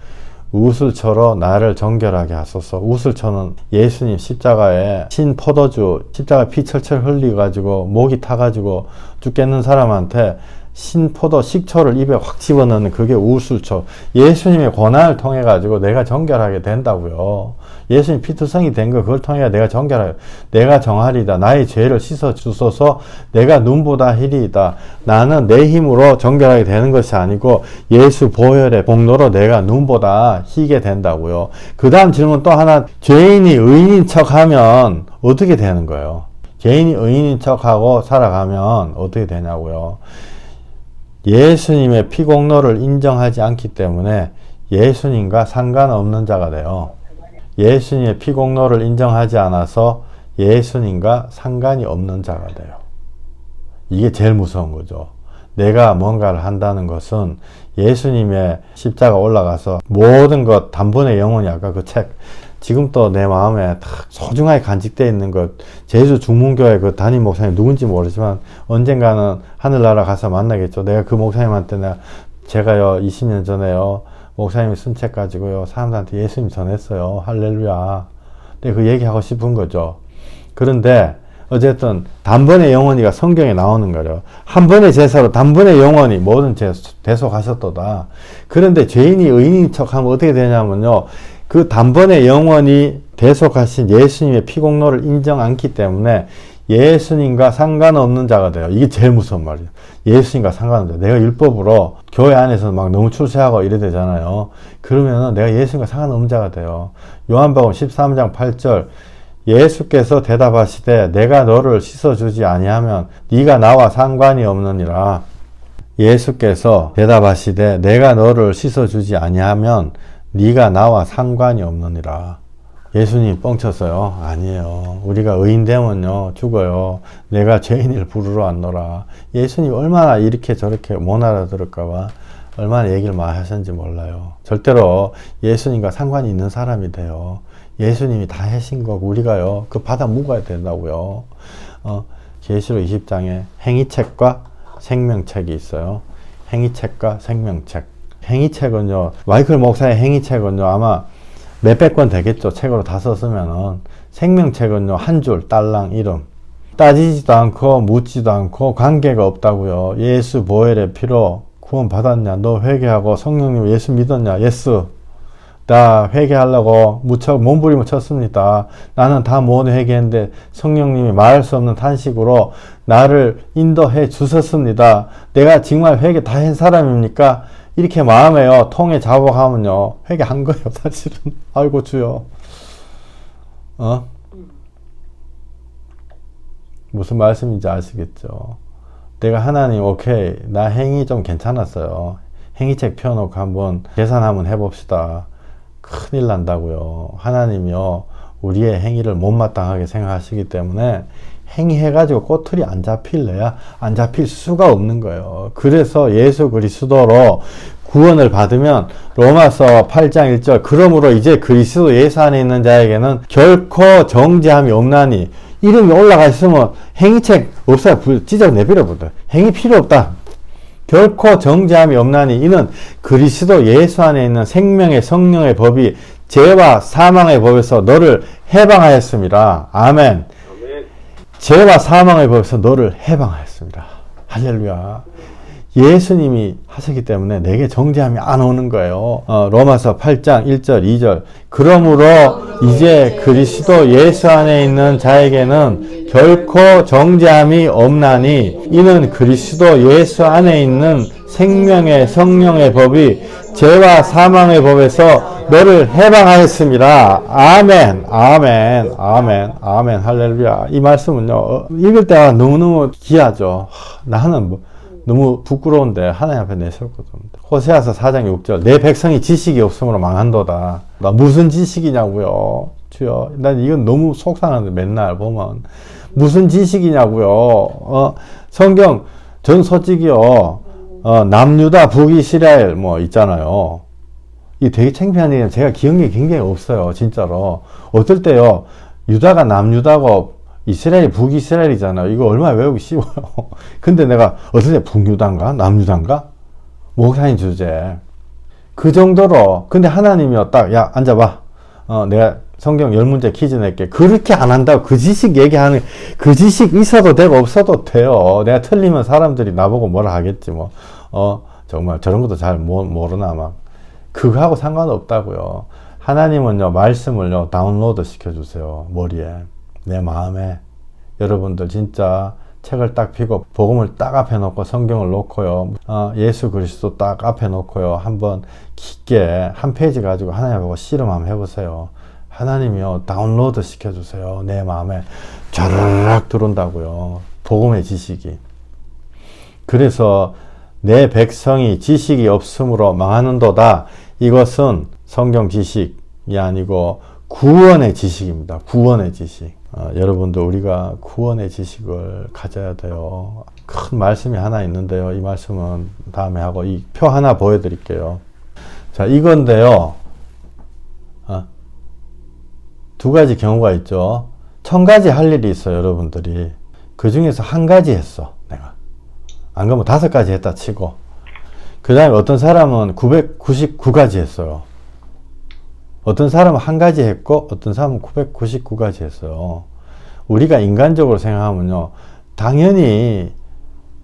우슬초로 나를 정결하게 하소서. 우슬초는 예수님 십자가에 신 포도주, 십자가 피 철철 흘려가지고 목이 타가지고 죽겠는 사람한테 신포도 식초를 입에 확 집어넣는 그게 우슬초. 예수님의 고난을 통해 가지고 내가 정결하게 된다고요. 예수님 피투성이 된 거 그걸 통해 내가 정결하게, 내가 정하리다. 나의 죄를 씻어 주소서. 내가 눈보다 희리이다. 나는 내 힘으로 정결하게 되는 것이 아니고 예수 보혈의 공로로 내가 눈보다 희게 된다고요. 그 다음 질문 또 하나. 죄인이 의인인 척하면 어떻게 되는 거예요? 죄인이 의인인 척하고 살아가면 어떻게 되냐고요. 예수님의 피공로를 인정하지 않기 때문에 예수님과 상관없는 자가 돼요. 예수님의 피공로를 인정하지 않아서 예수님과 상관이 없는 자가 돼요. 이게 제일 무서운 거죠. 내가 뭔가를 한다는 것은 예수님의 십자가 올라가서 모든 것 단번에 영원히 아까 그 책 지금 또 내 마음에 소중하게 간직되어 있는 것 제주 중문교회 그 담임 목사님 누군지 모르지만 언젠가는 하늘나라 가서 만나겠죠. 내가 그 목사님한테 제가요 20년 전에요 목사님이 쓴 책 가지고요 사람들한테 예수님 전했어요. 할렐루야. 근데 그 얘기하고 싶은 거죠. 그런데 어쨌든 단번에 영원히가 성경에 나오는 거죠. 한 번의 제사로 단번에 영원히 모든 죄 대속하셨도다. 그런데 죄인이 의인인 척하면 어떻게 되냐면요. 그 단번에 영원히 대속하신 예수님의 피공로를 인정 않기 때문에 예수님과 상관없는 자가 돼요. 이게 제일 무서운 말이에요. 예수님과 상관없는 자. 내가 율법으로 교회 안에서 막 너무 출세하고 이래 되잖아요. 그러면은 내가 예수님과 상관없는 자가 돼요. 요한복음 13장 8절 예수께서 대답하시되 내가 너를 씻어주지 아니하면 네가 나와 상관이 없느니라. 예수께서 대답하시되 내가 너를 씻어주지 아니하면 네가 나와 상관이 없느니라. 예수님 뻥쳤어요? 아니에요. 우리가 의인 되면요 죽어요. 내가 죄인을 부르러 왔노라. 예수님 얼마나 이렇게 저렇게 못 알아들을까봐 얼마나 얘기를 많이 하셨는지 몰라요. 절대로 예수님과 상관이 있는 사람이 돼요. 예수님이 다 하신 거고 우리가요 그 받아 묵어야 된다고요. 계시록 20장에 행위책과 생명책이 있어요. 행위책과 생명책. 행위책은요 마이클 목사의 행위책은요 아마 몇백 권 되겠죠. 책으로 다 썼으면은. 생명책은요 한 줄 딸랑 이름 따지지도 않고 묻지도 않고 관계가 없다고요. 예수 보혈의 피로 구원 받았냐? 너 회개하고 성령님 예수 믿었냐? 예스. 나 회개하려고 무척 몸부림을 쳤습니다. 나는 다 못 회개했는데 성령님이 말할 수 없는 탄식으로 나를 인도해 주셨습니다. 내가 정말 회개 다 한 사람입니까? 이렇게 마음에요 통에 자복하면요 회개한 거예요 사실은. 아이고 주여. 무슨 말씀인지 아시겠죠? 내가 하나님 오케이 나 행위 좀 괜찮았어요. 행위책 펴놓고 한번 계산 한번 해봅시다. 큰일 난다고요. 하나님이요 우리의 행위를 못마땅하게 생각하시기 때문에 행위해가지고 꼬투리 안 잡힐래야 안 잡힐 수가 없는 거예요. 그래서 예수 그리스도로 구원을 받으면 로마서 8장 1절 그러므로 이제 그리스도 예수 안에 있는 자에게는 결코 정죄함이 없나니. 이름이 올라가 있으면 행위책 없어요. 찢어 내버려버려. 행위 필요 없다. 결코 정죄함이 없나니 이는 그리스도 예수 안에 있는 생명의 성령의 법이 죄와 사망의 법에서 너를 해방하였습니다. 아멘. 죄와 사망의 법에서 너를 해방하였습니다. 할렐루야. 예수님이 하셨기 때문에 내게 정죄함이 안 오는 거예요. 로마서 8장 1절 2절 그러므로 이제 그리스도 예수 안에 있는 자에게는 결코 정죄함이 없나니 이는 그리스도 예수 안에 있는 생명의 성령의 법이 죄와 사망의 법에서 너를 해방하였습니다. 아멘, 아멘, 아멘, 아멘, 할렐루야. 이 말씀은요, 읽을 때가 너무너무 귀하죠. 나는 너무 부끄러운데 하나님 앞에 내세웠거든. 호세아서 4장 6절 내 백성이 지식이 없으므로 망한도다. 나 무슨 지식이냐고요. 주여, 난 이건 너무 속상한데 맨날 보면 무슨 지식이냐고요. 성경 전 솔직히요 남유다 북이스라엘 뭐 있잖아요. 이 되게 창피한 얘기는 제가 기억력이 굉장히 없어요. 진짜로. 어떨 때요 유다가 남유다고 이스라엘이 북이스라엘이잖아요. 이거 얼마나 외우기 쉬워요. 근데 내가 어떨 때 북유다인가 남유다인가 목사님 주제 그 정도로. 근데 하나님이요 딱 야 앉아봐. 내가 성경 10문제 퀴즈 낼게. 그렇게 안 한다고 그 지식 얘기하는 그 지식 있어도 되고 없어도 돼요. 내가 틀리면 사람들이 나보고 뭐라 하겠지 뭐. 정말 저런 것도 잘 모르나 막. 그거하고 상관없다고요. 하나님은요 말씀을요 다운로드 시켜주세요. 머리에 내 마음에. 여러분들 진짜 책을 딱 펴고 복음을 딱 앞에 놓고 성경을 놓고요 예수 그리스도 딱 앞에 놓고요 한번 깊게 한 페이지 가지고 하나님 보고 씨름 한번 해보세요. 하나님이요 다운로드 시켜주세요. 내 마음에 촤르륵 들어온다고요 복음의 지식이. 그래서 내 백성이 지식이 없으므로 망하는도다. 이것은 성경 지식이 아니고 구원의 지식입니다. 구원의 지식. 여러분도 우리가 구원의 지식을 가져야 돼요. 큰 말씀이 하나 있는데요. 이 말씀은 다음에 하고 이 표 하나 보여드릴게요. 자, 이건데요. 두 가지 경우가 있죠. 1000가지 할 일이 있어요, 여러분들이. 그 중에서 한 가지 했어, 내가. 안 그러면 5가지 했다 치고. 그 다음에 어떤 사람은 999가지 했어요. 어떤 사람은 한 가지 했고, 어떤 사람은 999가지 했어요. 우리가 인간적으로 생각하면요, 당연히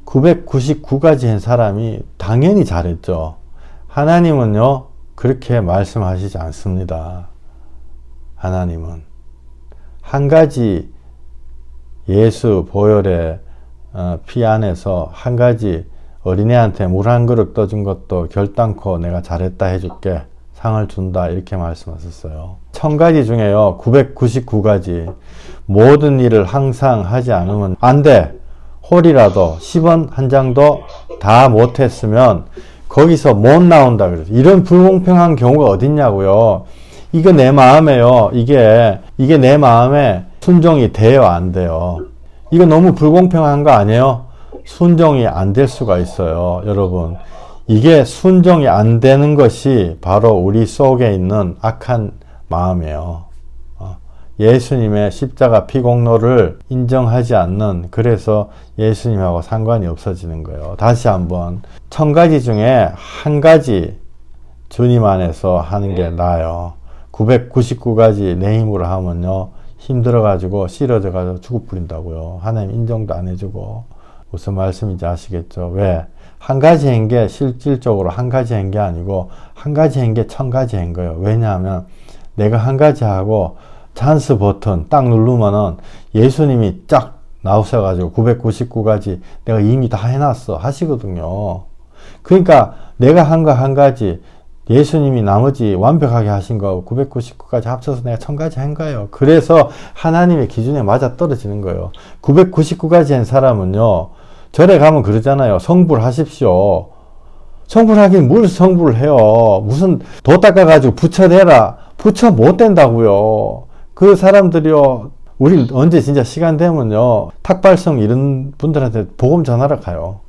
999가지 한 사람이 당연히 잘했죠. 하나님은요, 그렇게 말씀하시지 않습니다. 하나님은 한 가지 예수 보혈의 피 안에서 한 가지 어린애한테 물 한 그릇 떠준 것도 결단코 내가 잘했다 해줄게, 상을 준다, 이렇게 말씀하셨어요. 1000가지 중에요 999가지 모든 일을 항상 하지 않으면 안 돼. 홀이라도 10원 한 장도 다 못했으면 거기서 못 나온다 그래서. 이런 불공평한 경우가 어딨냐고요. 이거 내 마음에요. 이게 내 마음에 순종이 돼요, 안 돼요? 이거 너무 불공평한 거 아니에요? 순종이 안 될 수가 있어요, 여러분. 이게 순종이 안 되는 것이 바로 우리 속에 있는 악한 마음이에요. 예수님의 십자가 피공로를 인정하지 않는, 그래서 예수님하고 상관이 없어지는 거예요. 다시 한번 1000가지 중에 한 가지 주님 안에서 하는 게 나아요. 999가지 내 힘으로 하면요, 힘들어가지고 쓰러져가지고 죽어버린다고요. 하나님 인정도 안 해주고. 무슨 말씀인지 아시겠죠? 왜? 한 가지 한 게 실질적으로 한 가지 한 게 아니고 한 가지 한 게 1000가지 한 거예요. 왜냐하면 내가 한 가지 하고 찬스 버튼 딱 누르면은 예수님이 쫙 나오셔가지고 999가지 내가 이미 다 해놨어 하시거든요. 그러니까 내가 한 거 한 가지, 예수님이 나머지 완벽하게 하신 거 999가지 합쳐서 내가 1000가지 한 거예요. 그래서 하나님의 기준에 맞아 떨어지는 거예요. 999가지 한 사람은요, 절에 가면 그러잖아요. 성불 하십시오. 성불하긴 뭘 성불을 해요. 무슨 도 닦아가지고 부처대라. 부처 못 된다고요. 그 사람들이요, 우리 언제 진짜 시간 되면요, 탁발성 이런 분들한테 복음 전하러 가요.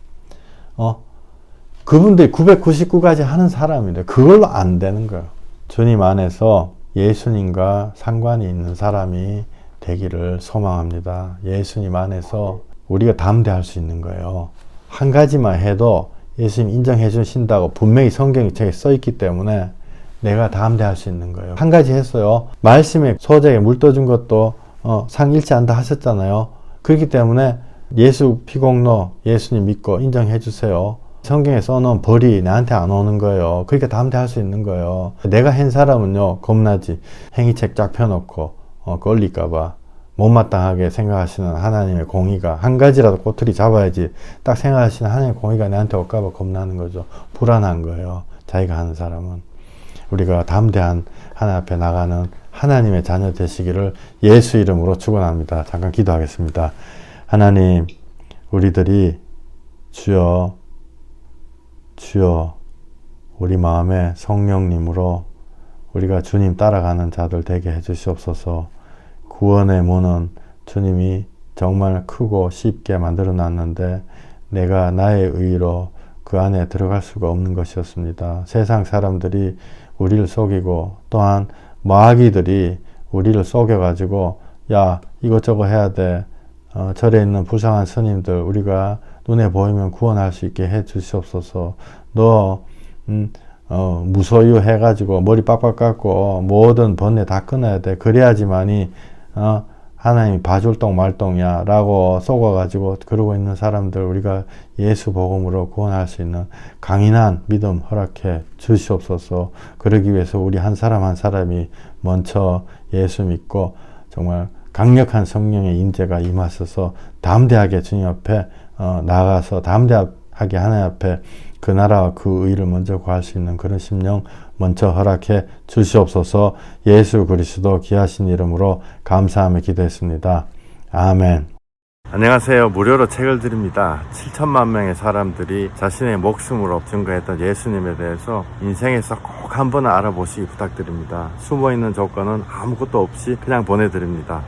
그분들이 999가지 하는 사람인데 그걸로 안 되는 거예요. 주님 안에서 예수님과 상관이 있는 사람이 되기를 소망합니다. 예수님 안에서 우리가 담대할 수 있는 거예요. 한 가지만 해도 예수님 인정해 주신다고 분명히 성경에 써 있기 때문에 내가 담대할 수 있는 거예요. 한 가지 했어요. 말씀에 소재에 물 떠준 것도 상 잃지 않다 하셨잖아요. 그렇기 때문에 예수 피공로 예수님 믿고 인정해 주세요. 성경에 써놓은 벌이 나한테 안 오는 거예요. 그러니까 담대할 수 있는 거예요. 내가 한 사람은요, 겁나지. 행위책 쫙 펴놓고 걸릴까봐 못마땅하게 생각하시는 하나님의 공의가, 한 가지라도 꼬투리 잡아야지 딱 생각하시는 하나님의 공의가 나한테 올까봐 겁나는 거죠. 불안한 거예요, 자기가 하는 사람은. 우리가 담대한 하나님 앞에 나가는 하나님의 자녀 되시기를 예수 이름으로 축원합니다. 잠깐 기도하겠습니다. 하나님, 우리들이 주여 우리 마음에 성령님으로 우리가 주님 따라가는 자들 되게 해주시옵소서. 구원의 문은 주님이 정말 크고 쉽게 만들어 놨는데 내가 나의 의로 그 안에 들어갈 수가 없는 것이었습니다. 세상 사람들이 우리를 속이고 또한 마귀들이 우리를 속여가지고 야 이것저것 해야 돼. 절에 있는 불쌍한 스님들 우리가 눈에 보이면 구원할 수 있게 해 주시옵소서. 너 무소유 해가지고 머리 빡빡 깎고 모든 번뇌 다 끊어야 돼. 그래야지만이 하나님이 봐줄똥 말똥이야 라고 속아가지고 그러고 있는 사람들 우리가 예수 복음으로 구원할 수 있는 강인한 믿음 허락해 주시옵소서. 그러기 위해서 우리 한 사람 한 사람이 먼저 예수 믿고 정말 강력한 성령의 임재가 임하셔서 담대하게 주님 앞에 나가서 담대하게 하나님 앞에 그 나라와 그 의를 먼저 구할 수 있는 그런 심령 먼저 허락해 주시옵소서. 예수 그리스도 귀하신 이름으로 감사하며 기도했습니다. 아멘. 안녕하세요. 무료로 책을 드립니다. 7천만 명의 사람들이 자신의 목숨으로 증거했던 예수님에 대해서 인생에서 꼭 한번 알아보시기 부탁드립니다. 숨어있는 조건은 아무것도 없이 그냥 보내드립니다.